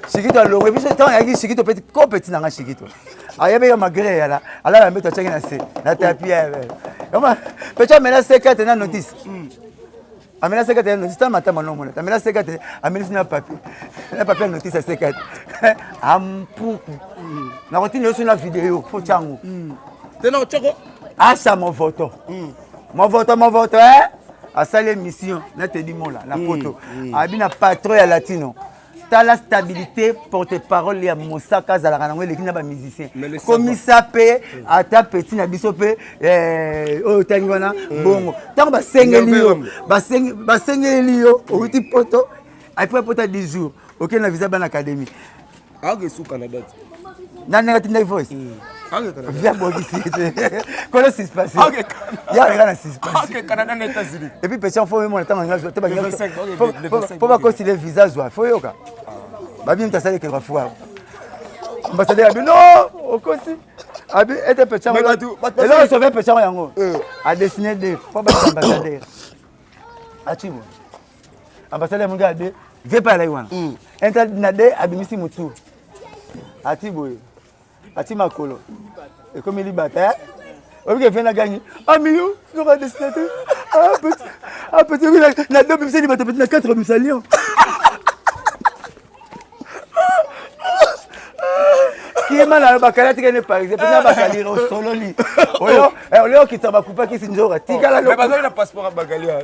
Shikito lo revision tant ya Shikito petit ko petit na nga Shikito ayebe yo magre ya la ala la mbeto cheki na se na tapis ya kama pecha mena secret na notice amena secret notice ta matama no mona amena secret amena sina papier notice secret ampuku na rotine yo sina vidéo fo chango tena choko asa mon photo mon voto hein à sa l'émission na te di mola la photo abina patron ya latino ta la stabilité porte-parole ya Mosaka zalaka nango lekina ba musicien komisa pe ata petit na biso pe o tangi wana bongo tango ba sengeli yo outi poto après poto 10 jours OK na visa ban académie age sous Canada na negative voice viens bogisi comment ça se passe ya regana ça se passe OK Canada na États-Unis et puis petit enfant moi tango ngazo te ba pour pas considérer visage wa faut yoka ba bien ta sale que va fois ambassadeur abi non okosi abi était petit enfant et là on sauver petit enfant yango a dessiner des pour ba ambassadeur atibo ambassadeur munga de viens pas là wana enta na de abimisi mutu atibo ati makolo et comme il bata obi ke fena gagner amiyo no va dessiner petit na deux bimisi bata petit na 4 misalion qui m'a la bakalati que ne par exemple na bakali au sololi oyo kitaba kupa kisi njora tikala lo mais bazali na passeport à bagalia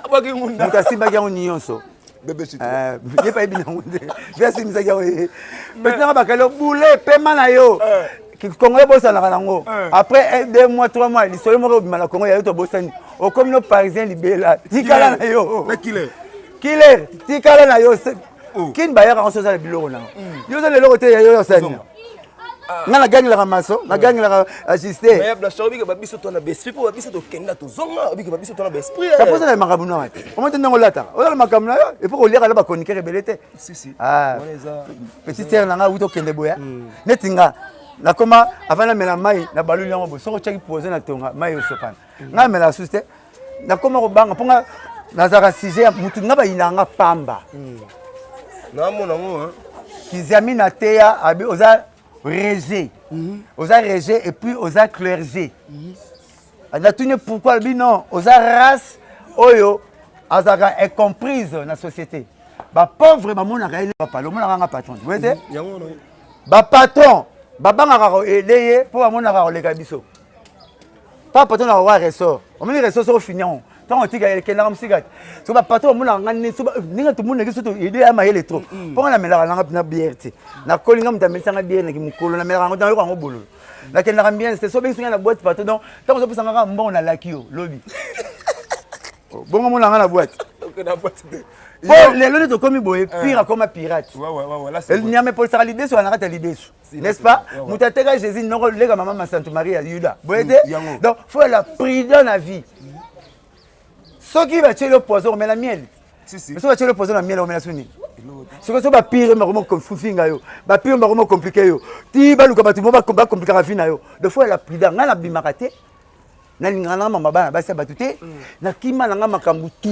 abaki ngunda mutasi bagi ngo nyonso bébé chito ye pa ebina ngunde versi misaki yo maintenant bakalo boule paiement na yo Congolais bossana nango après 2 mois 3 mois li solo moko bimala Congo ya yo to bossani au communauté parisien libela tikala na yo mais killer tikala na yo Kin bayaka on soza biloko na. Yo za lelo côté yo sani. Nga na gagne la maso, na gagne la assister. Mais la chabi que babiso to na besprit pour babiso to kenda to zonga, bi que babiso to na besprit. Ça pose la makabu na wate. On monte ndongo lata. On la makabu na et pour lire la ba chroniquer rebelete. Si. Ah. Petit terre na nga uto kende boya. Netinga. Na koma avant la mela mai na balu yango bo. Soko chaki poser na tonga mai osopana. Nga mela suste. Na koma ko banga ponga nazara sujet mutu nga ba inanga pamba. Na mona ngo Kizami na teya abi oza régé, aux régé et puis aux clergé. On a tenu pourquoi non, aux race, oyo, azaka est comprise dans la société. Ba pauvre maman na gagne pas le monde nga patron. Vous voyez? Ba patron, ba banga aider pour maman na le gabiso. Pas patron na wa ressort. On met les ressorts sont finis. Tant on tika kelanga musigat. So ba patron maman na ngani so ninga tout monde ngeso to aider ama yele trop. Pour la mela na bière ti. Na kolinga mtamisa na bière na kimukolo na mela ngo ngo bolo. La kelanga bien c'est so bien singa na boîte patron. Tant on so sanga mbon na lakio lobby. Bongo mona nga na boîte. OK na boîte. Bon, les lois de commis boy pire comme un pirate. Ouais, là c'est. Il n'y a même pas ça l'idée sur la rate l'idée. N'est-ce pas? Mutatega Jésus non les maman ma Sainte Marie à Juda. Vous voyez? Donc faut la prudence dans la vie. Ce qui va tuer le poison mais la miel. Si. Mais ce qui va tuer le poison la miel on met la suni. Ce que ça va pire mais vraiment comme fufinga yo. Ba pire mais vraiment compliqué yo. Ti ba luka ba tu ba compliquer la vie na yo. De fois la prudence nga na bimakate. Na ngana mama ba ba sa batute. Na kima na nga makambu tout.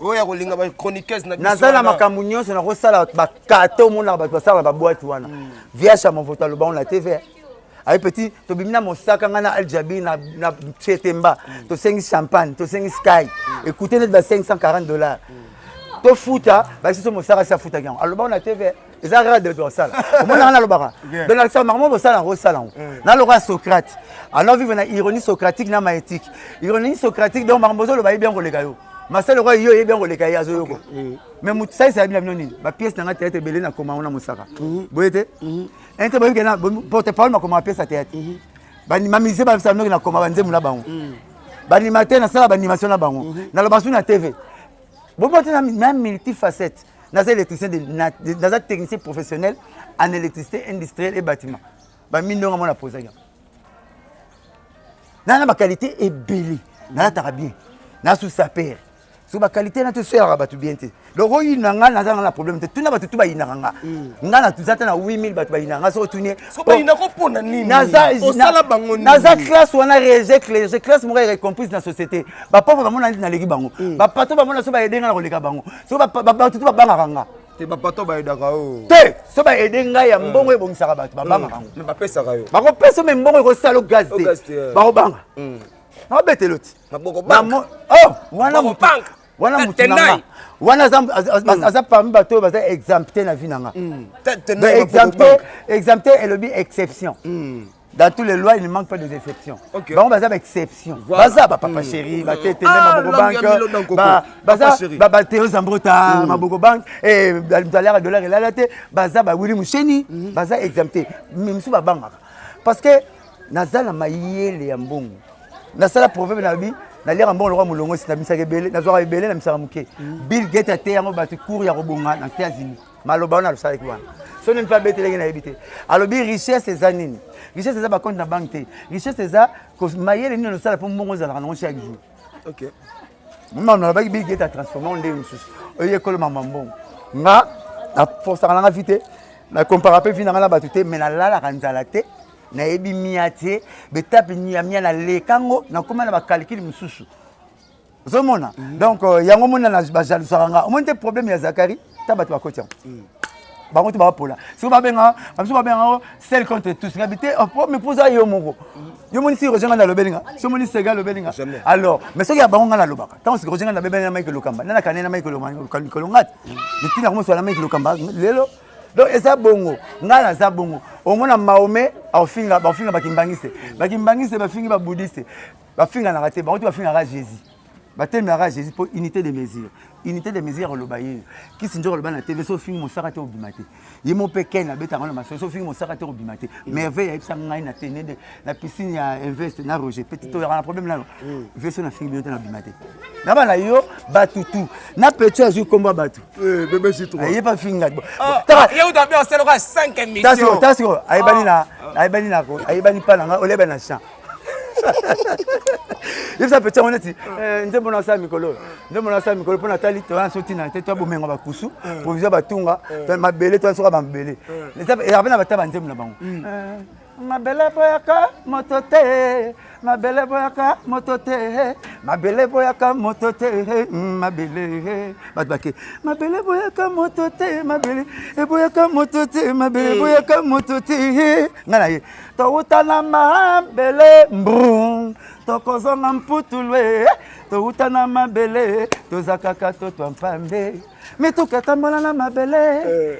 Oya kolinga ba chroniqueuse na biso. Nazala makambu nyonso na kosala ba kato mona ba basala ba boîte wana. Via cha mon vote le bon la TV. Ay petit to bimina mosaka ngana Al Jabi na Chetemba. To sengi champagne, to sengi sky. Écoutez net ba $540. To futa ba siso mosaka sa futa gang. Alors bon la TV. Eza rare de ça. Mona na lobaka. Donc la ça marmo bosala rosala. Na lora Socrate. Alors vivre na ironie socratique na ma éthique. Ironie socratique donc marmozo lo ba bien ko leka yo. Marcel Roy yo bien koleka ya zo yoko. Mais mutsai ça bien noni. Ba pièce na théâtre belé na koma ona musaka. Boyete? Ente boyeke na porte parole ma koma pièce à théâtre. Ba ni mamiser ba sa na koma banze mula bango. Ba ni matin na sala ba animation na bango. Na lo basu na TV. Bon bote na même multifacette. Na za électricien na za technicien professionnel en électricité industrielle et bâtiment. Ba minonga mona posa ya. Na ba qualité est belle. Na ta bien. Na sous sa père. So ba qualité na te sera ba tu bien te. Le roi inanga na za na problème te. Tuna ba tu ba inanga. Ngana tu zata na 8000 ba tu ba inanga so tunie. So ba inako pona nini? Na za osala bango nini? Na za classe wana les classe mo est comprise na société. Ba pauvre ba mona na leki bango. Ba pato ba mona so ba aider na koleka bango. So ba tu ba banga kanga. Te ba pato ba edaka o. Te so ba aider nga ya mbongo ebongisaka ba banga kango. Me ba pesa ka yo. Ba ko pesa me mbongo ko salo gaz te. Ba ko banga. Na bete lot. Maboko bank. Oh, wana mutank. Wana mutinanga. Wana aza parmi bato baza exempté na vie nanga. Exempté est le but exception. Dans toutes les lois, il ne manque pas des exceptions. Bon, baza exception. Baza papa chéri, ba tete maboko bank. Baza Théo Zambrota, maboko bank et dollar et la late, baza ba Willy Musheni, baza exempté. Misu ba banga. Parce que nazala mayele ya mbongo. Nasala proverbe na bi na lire mbongo le roi mulongo si na bisaka belé na zoa belé na misaka muke. Bill Gates ate yango batu cour ya robonga na États-Unis. Maloba na lusala kwa. So ne pas bête na habité. Alors bi richesse ezanini. Richesse eza ba compte na banque te. Richesse eza ko mayele ni no sala pour mbongo za na chaque jour. OK. Mama na ba Bill Gates a transformé en des choses. Oye ko le mama mbongo. Nga na force na vite. Na compare pe vina na batu te mais na la kanzala te. Na ebi miate betape ni amia na lekango na koma na ba calcul mususu zomona donc yango mona na ba jalusanga o monte problème ya Zakari tabatu ba kotia bango to ba pola so ba benga celle contre tous ngabité mais poza yo moko yo moni si rejenga na lobelinga so moni sega lobelinga alors mais so ya bango na lobaka tant si rejenga na bebe na Michael Lokamba na kanena Michael Kolongat nitina ko so na Michael Lokamba lelo. Donc eza bongo ngana za bongo omona Mahomet afinga bakimbangise bafingi ba bouddhiste bafinga na raté ba bafinga ra Jésus batelemaka Jésus pour unité de mesure. Unité de mesure le baye. Qui sinjo le bana TV so film mon sarate obimate. Yemo peke na beta ngana maso so film mon sarate obimate. Merveille yebsa ngai na tene de na piscine ya invest na Roger petit to ya problème là. Version na film na obimate. Na bana yo batutu. Na petit azu komba batu. Bébé c'est toi. Aye pas finga. Yo da bien c'est le 5 émissions. Tasiko ayebani na ko ayebani pa na oleba na champ. Il ça petit on dit nzembo na sa mikolo pour natali to na soti na tete bomenga ba kusu provision batunga to mabele to soka mabele les ça et abana bataba nzembo na bango mabele boyaka motote mabele boyaka motote mabele boyaka motote mabele batbake mabele boyaka motote mabele boyaka motote mabele boyaka motote ngana ye to utana mabele mbrum to kozonga mputulwe to utana mabele to zakaka to twampambe mitukatambola na mabele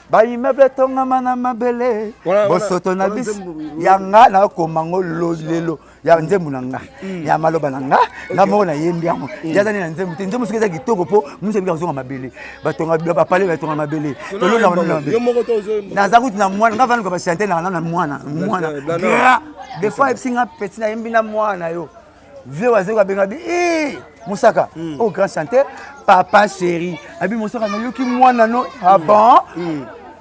ba immeuble tongama na mabele bosoto na bis yanga na komango lelo ya nzembu na nga ya maloba na nga na mona yembi yango yazani na nzembu sikeza kitoko po munse bika kozonga mabele batonga ba pale batonga mabele to lo na mabele na zakuti na mwana ngavana ko ba chanter na mwana des fois epsinga petit na yembi na mwana yo vieux wazeko benga bi Moussaka au grand chanteur papa chéri abi Moussaka na yoki mwana no ah bon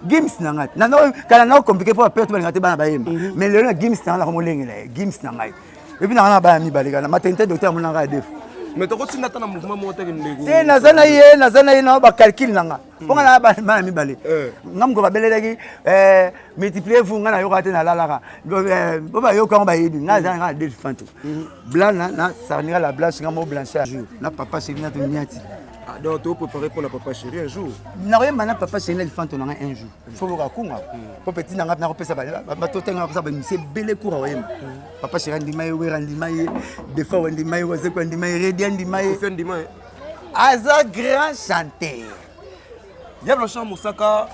Gims nangat nano kana na compliqué pour perdre ba ngate bana bayemba mais le Gims na la komolengela Gims na ngai et puis na ba mi baleka na maternité docteur monanga def mais to kotina tana mouvement mo teke ndego te nazana ye na ba calcul nanga ponga na ba mi bale ngam ko ba beleleki multiplier vous ngana yo kate na lalaka bo ba yo ka ba yebi ngaza nga def fanto blanc na sarnira la blanche ngamo blanchage na papa chéri na to niati. Donc tu peux préparer pour la papa chéri un jour. Na rien mana papa chéri le fanto na un jour. Faut le raconga. Pour petit na ko pesa ba totenga ko sa ba c'est belé cour wa yema. Papa chéri ndima yo wera ndima ye des fois ndima yo ze ko ndima ye redi ndima ye fait ndima ye. Aza grand chanteur. Yablo Champ Moussaka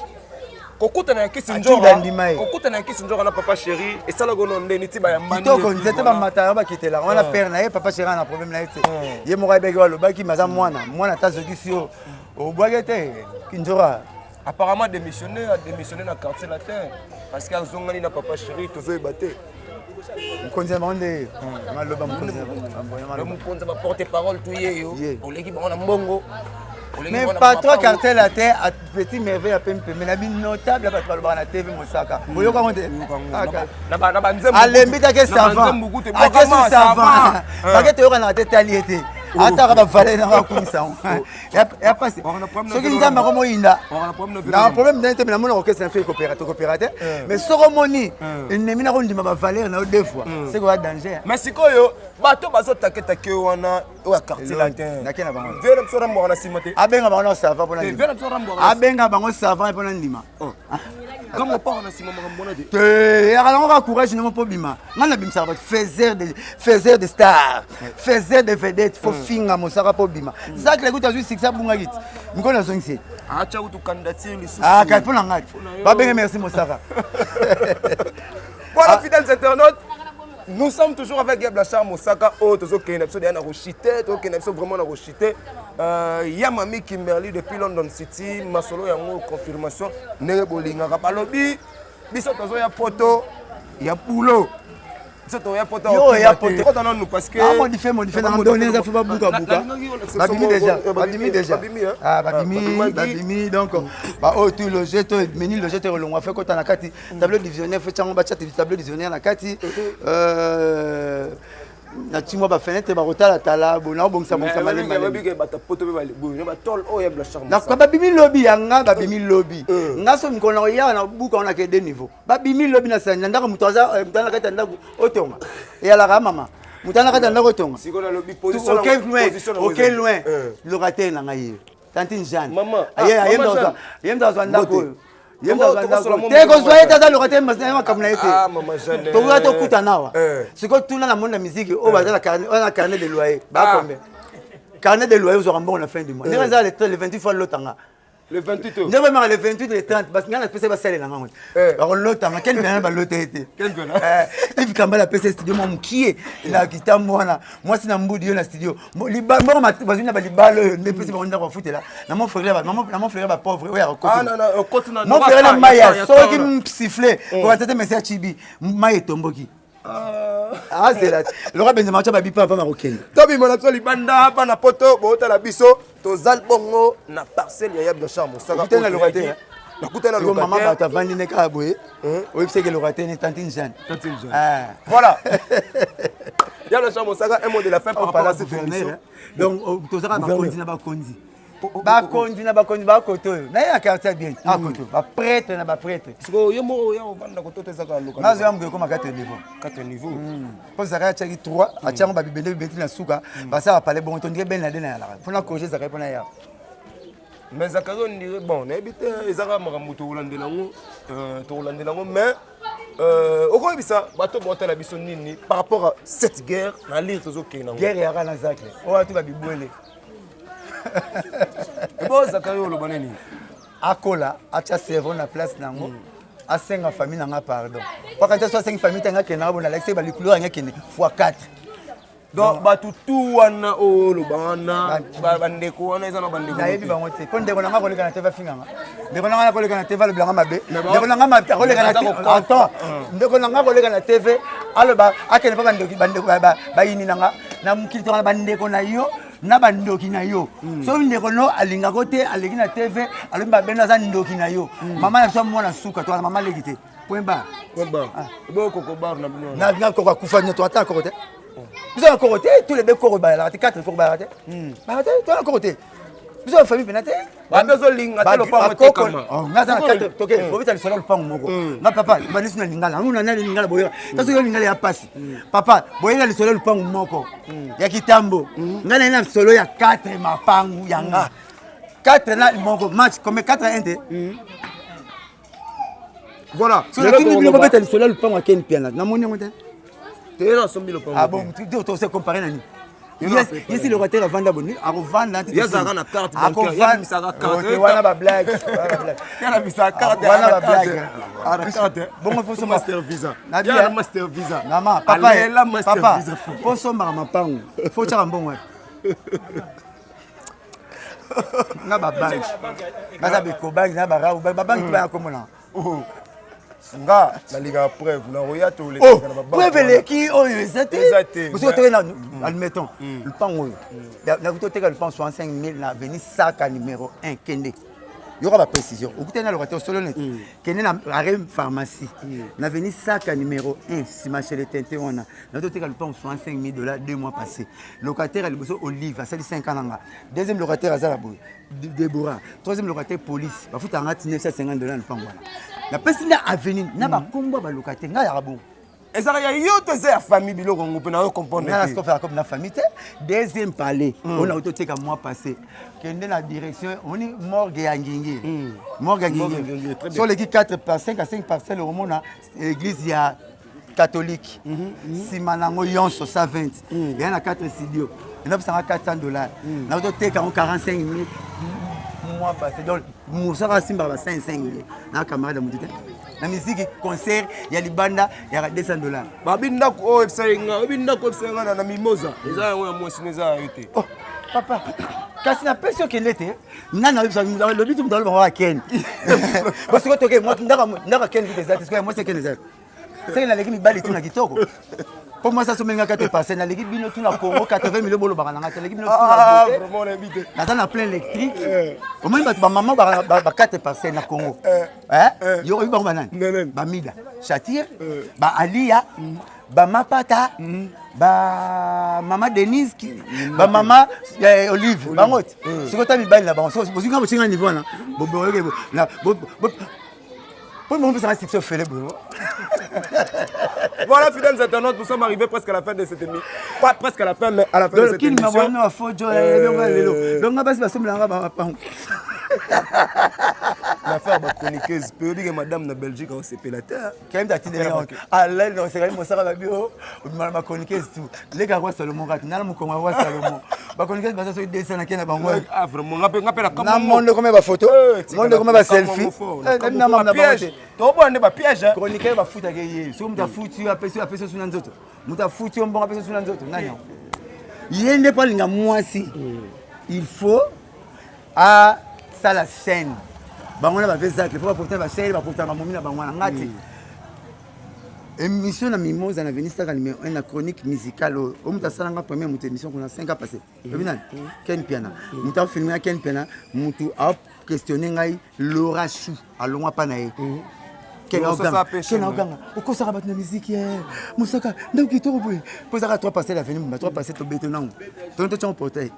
kokuta na kisi njora na papa chéri et ça la gono ndeni tiba ya mani to ko nzete ba mata ba kitela on a père na ye papa chéri na problème na ete ye mo rabeke wa lobaki maza mwana ta zokisio o bwagete kinjora apparemment démissionné na quartier latin parce que azongani na papa chéri tozo ebate mkonza monde maloba mkonza ba porte parole tout yeyo oleki ba na mbongo. Mais pas trop cartel à terre, à petit merveille à peine, mais la vie notable à pas le TV Moussaka. Vous voyez comment on allez, mais t'as qu'est-ce savant? Ah, qu'est-ce savant? Pas que tu auras la tête alliée. Attends, va falloir dans la commission. Et après, ce qui nous a marqué, il y a un problème d'un thème, la orchestre fait coopérateur, mais ce romoni, il n'est pas dit ma valeur deux fois. C'est quoi le danger? Mais c'est quoi yo? Bateau bazo taquet wana au quartier latin. Viens sur rambo na simate. Abenga bango savant pour la. Viens sur rambo. Abenga bango savant pour la ndima. Comme on parle na simama ngambona de. Te alors on va courage ne pas bima. Ngana bimsa ba faiseur de stars, faiseur de vedettes, faut finga mosaka po bima. Ça que les gouttes azu succès bunga git. Ngona zongisi. Acha utu candidature li sous. Ah, quand pour la ngati. Ba benga merci mosaka. Voilà fidèles internautes. Nous sommes toujours avec Yablo Champ Moussaka. Oh, tu sais qu'il y a une épisode vraiment à Rochité. Yamami Kimberly depuis London City. Masolo y a une confirmation. Nere bolinga kapalobi. Biso tozo ya poto. Ya poulo. Biso tozo ya poto. Yo ya poto. Quand on nous parce que. Ah modifie na donner ça faut pas bouka bouka. Babimi déjà. Ah babimi donc ba oh tu loger to meni loger te rolonga fait quand na kati tableau divisionnaire fait chango ba chat tableau divisionnaire na kati na timwa ba fenêtre ba rotala tala bona bongsa malé malé babike ba poto be bali bu ba tol o Yablo Champ na kwa babimi lobby yanga babimi lobby ngaso mikona ya na buka on a que deux niveaux babimi lobby na sanya ndako mutoza mutana kata ndako otonga et ala mama mutana kata ndako otonga siko na lobby position OK loin le raté na ngai tantine Jeanne yemda za ndako Tego zoeta za lokate masema kamna ete. Ah maman Jeanne. To to kuta nawa. Siko tuna na monde musique o bazala carnet de loyer. Ba combien? Carnet de loyer aux remboursement à la fin du mois. Les gens le 28 fois l'otanga. Le 28. Le 28 le 30 parce que PC va saler la maman. Alors l'autre ma quel bien l'autre était. Quel bien. Il kamba la PC studio mon qui est la guitare moi c'est na mbudi na studio. Liba moi bazina ba libalo ne PC on va foutre là. Na mon frère ba pauvre ouais ah non continue. Mon frère na maya so qui me siffler on va tete monsieur Chibi maya tomboki. Ah c'est là. Le roi Benzema tu ba bipa pas marocain. Tobi mon absolu libanda pa na poto bota la biso tozal bongo na parcelle ya de chambre ça va na locataire. Na kuta na locataire. Maman ba ta vandi ne ka boye. Oui c'est que le locataire est tantine jeune. Voilà. Il y a le chambre ça un mot de la fin pour parler de cette donc tozaka ba kondi na ba kondi. Bakondi na bakondi ba koto na ya quartier bien a koto ba prêtre na ba prêtre siko yo mo ya ovanda koto te saka loka na zo ambe ko ma 4 niveau pour ça ka tchaki 3 a tchango ba bibende beti na suka ba ça parler bon tondire ben na de na la fona koje ça ka pona ya mais zakaro ndire bon na ebite ezaka makambo to landela ngo mais oko bisa bato bota la biso nini par rapport à cette guerre na lire tozo kena guerre ya kana zakle o atu ba bibwele bon Zakayo le banani akola acha cerveau na place nango a 5 famille nanga pardon kwa quand soit 5 famille tanga kena bona like ba likulu anya kene fois 4 donc ba tutu wana o lo bana bandeko wana ezana bandeko na yebi bango te konde ko nanga ko leka na teva finganga ndeko nanga ko leka na teva le blanga mabe ndeko nanga mabe ko leka na attends ndeko nanga ko leka na tv aloba akene pa bandeko ba yini nanga na mukili to bandeko na yo na bandoki na yo so ndeko no alinga kote aleki na tv alomba bena za ndoki na yo mama na so mwana suka to mama lekite point bar bo koko bar na bino na koko kufanya to ata koko te biso koko te tous les deux koko ba la 4 koko ba te ba te to na koko te biso famille penate ba bezo linga te lo pa ko kama na za 4 toke bobita lisolo lo pango moko na papa ba nisina lingala nguna na lingala boyo taso yo lingala ya pasi papa boyela lisolo lo pango moko ya kitambo ngana ina solo ya 4 mapangu yanga 4 na moko match comme 4 à 1 te voilà so la tuni bilo bobita lisolo lo pango ken piana na moni ngote te na sombi lo pango ah bon tu to se comparer nani Ici le roteur vendre bonne à revendre il y a ça na carte bancaire il y a ça na carte wana ba blague il y a ça carte wana ba blague à carte bon faut master visa il y a master visa maman papa faut somba mapango faut tchara mbongo na ba blague baza be ko bank na ba ra ba bank ba komona nga na liga preuve na roya to le preuve le qui exacté vous êtes là admettons le pango na vous êtes le pan 65 000 na venu sac numéro 1 kende il y aura la précision au côté na le roteur solo net kende na arrêt pharmacie na venu sac numéro 1 si marché le tente on a na vous êtes le pan 65 000 2 mois passés locataire le bosso olive ça dit 5 ans là deuxième locataire azala boy Déborah troisième locataire police ba futa ngati $950 le pango là la personne a venu na ba kombo ba locataire nga ya bon ezala ya yoto za famille biloko ngope na comprendre na ce qu'on fait comme na famille deuxième palais on a auto teka mois passé kende na direction on est morgue ya ngingi morgue ngingi sur les 4 par 5 à 5 parcelles au monde église ya catholique si manango yonso 120 il y en a 4 studios il y en a $400 na auto teka 45 000 mois passé donc Moussa Simba 500 000 na camarade de Moutite na musique concert ya libanda ya $200 babinda ko esenga babinda ko esenga na mimosa eza ya mwesi neza yote oh papa kasi na pesio kelete nana le bitu mdalo ba ken parce que toke moi ndaka ken vite ça parce que moi c'est ken ça c'est na leki mibali tu na kitoko pour moi ça se menga 4 passer na leki bino tu na Congo 80 000 bolo ba na leki bino tu na vraiment on invite na plein électrique au moins ba maman ba 4 passer na Congo yo ba banane ba mida chatir ba alia ba mapata ba mama Denise ba mama Olive ba ngote siko ta mibali na ba so bozinga bozinga niveau na bo na pour moi ça c'est ce fait voilà fidèles internautes nous sommes arrivés presque à la fin de cette émission pas presque à la fin mais à la fin de cette émission donc il m'a donc on va se passer là l'affaire ma chroniqueuse peut dire que madame na Belgique on s'appelle terre quand même t'as dit ah là non c'est quand même ça va bien ma chroniqueuse tout les gars quoi Salomon rat na mo kongo wa Salomon ba chroniqueuse ba ça dessin na kena bango ah vraiment ngapela comme na monde comme ba photo monde comme ba selfie na mama na piège to bo ba piège chroniqueur ba futa ke ye so muta futi apesa suna nzoto muta futi ombonga apesa suna nzoto nani yende pa linga mwasi il faut à ça la scène bango na ba vesa il faut ba porter ba scène ba porter ba momina bango na ngati émission na mimosa na venir ça numéro 1 na chronique musicale o muta salanga première muta émission qu'on a 5 ans passé bien Ken Piana muta filmer Ken Piana mutu a questionner ngai Laura Chou alongwa pa na ye Kena oganga okosaka bato na musique musaka ndako kitoko boye posaka 3 passer la venir 3 passer to béton tonto tchon portail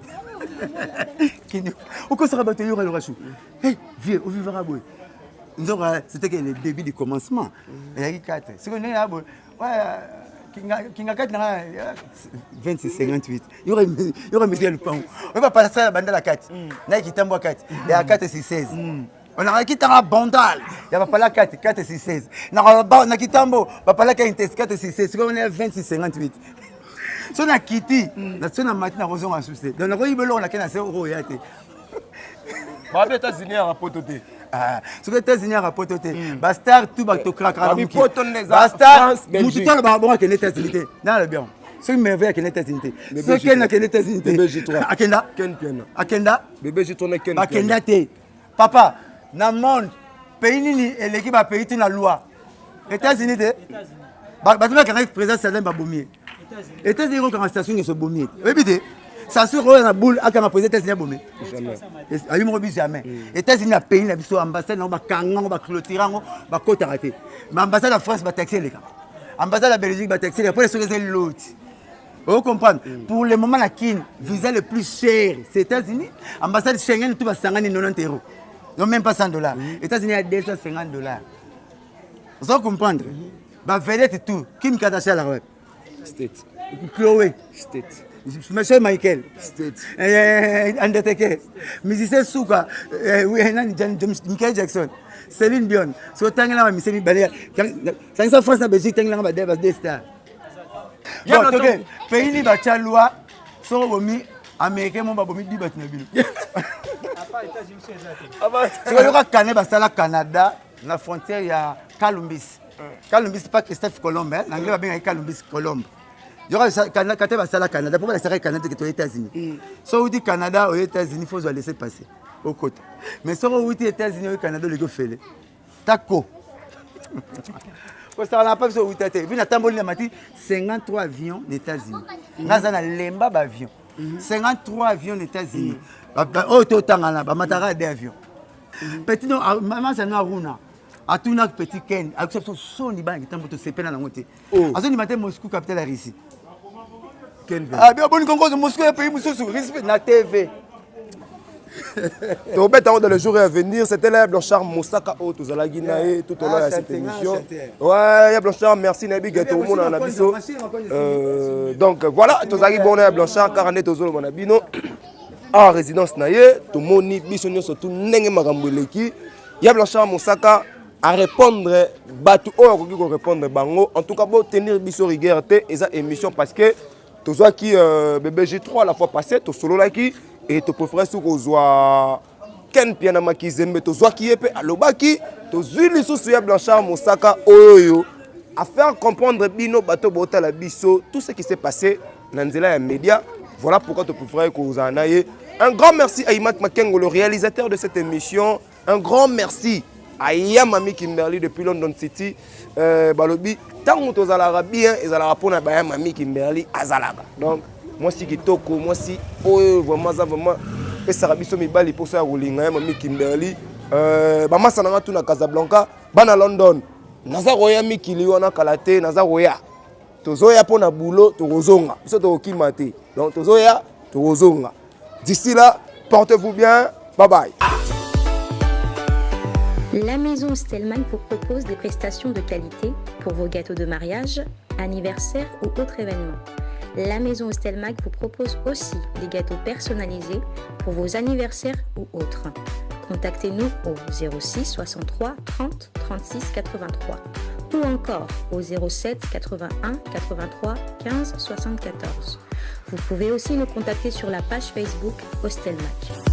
kini okosaka bato yo Laura Chou hey vieux au vivra boye c'était que le début du commencement il y a 4 c'est qu'on est là ouais kinga 4 na 26 58 il y aura Michel Pang on va passer la bande la 4 na kitambo 4 il y a 4 c'est 16 on a quitté un bandal il y a pas la 4 4 c'est 16 na kitambo pas la 4 c'est 16 c'est qu'on est 26 58 so na kiti na sona matin na roson en souci donc na koyibelo na kena 0 ya te ba États-Unis à rapototer ce que États-Unis rapototer ba star tout ba to craquer ba poton les ba star mutu to ba bon que les États-Unis na le bien c'est merveille que les États-Unis ce que na que les États-Unis bébé J3 akenda Ken Piana akenda bébé J3 Ken akenda te papa na monde pays nini et l'équipe a pays na loi États-Unis te ba tu vas quand président Saddam Baboumi États-Unis quand station de ce Boumi oui ça se roule na boule aka na président États-Unis Boumi jamais ayi mo bi jamais États-Unis a pays na biso ambassade na ba kanga ba clôturer ba kota raté mais ambassade de France ba taxer les gars ambassade de Belgique ba taxer après ce que c'est l'autre vous comprenez pour le moment la Kin visa le plus cher c'est États-Unis ambassade Schengen tout va 50 90 €. Non, même pas $100. États-Unis a $250. Vous comprenez? Bah, vedette tout. Kim Kardashian la web. State. Chloé. State. Monsieur Michael. State. Undertaker. Musicien Souka. Oui, Michael Jackson. Céline Dion. So tangela mi semi balé. Ça ça France na Belgique tangela ba des stars. Bon, OK. Pays ni ba tia loi. So bomi américain mon ba bomi bi bat na bilo. C'est que le Canada, Canada, la frontière, il y a Columbus. Columbus, c'est pas Christophe Colomb, l'anglais va bien Columbus Colomb. Il y aura Canada, pourquoi c'est Canada qui est aux États-Unis? Si on dit Canada aux États-Unis, il faut le laisser passer au côté. Mais si on dit États-Unis au Canada, le go fait. Taco. Parce qu'on n'a pas besoin de tête. Vu la tambourine de Mati, 53 avions des États-Unis. Nous avons lemba avion. 53 avions des États-Unis. Oh, tout temps là, matara des avions. Petit non, maman c'est Naruna. A tout notre petit Ken, avec son Liban qui tambour se peine à la montée. À ce niveau Moscou capitale la Russie. Ken. Ah bien bon Congo Moscou pays Moscou respect la TV. Donc dans les jours à venir, c'était là Blanchard Moussaka au tout à Guinée tout au long de cette émission. Ouais, Blanchard, merci Nabi Gato monde en abisso. Donc voilà, tout à bon Blanchard car on est aux autres Monabino. En résidence naie, tout le monde bisonne surtout n'engé magamboleki. Il y a Blanchard Moussaka à répondre batu ou répondre bango. En tout cas, pour tenir biso rigueur et ça émission parce que tout ça qui bébé G3 la fois passée, tout solo là qui et tu préfères ce qu'on soit Ken Piana Makizembe, tout ça qui est pe alobaki, tout zuli sous ya Blanchard Moussaka oyo à faire comprendre bino bateau bota la biso tout ce qui s'est passé dans les médias. Voilà pourquoi tu préfères que vous en ayez. Un grand merci à Imat Makengo, le réalisateur de cette émission. Un grand merci à Yamami Kimberly depuis London City. Balobi, tant que vous allez bien, ils allez répondre à Yamami Kimberly à Zalaga. Donc, moi si Kitoko, moi si vraiment, et ça rabiso mi bali pour ça rouling Yamami Kimberly. Maman sananga tout na Casablanca, bana London. Nazaroya Mikili wana kalate, Nazaroya. Tozoya pour na boulot, Torozonga. Ça to kimate. Donc Tozoya, Torozonga. D'ici là, portez-vous bien. Bye bye. La maison Stelman vous propose des prestations de qualité pour vos gâteaux de mariage, anniversaire ou autres événements. La maison Stelman vous propose aussi des gâteaux personnalisés pour vos anniversaires ou autres. contactez-nous au 06 63 30 36 83 ou encore au 07 81 83 15 74. Vous pouvez aussi nous contacter sur la page Facebook Hostel Match.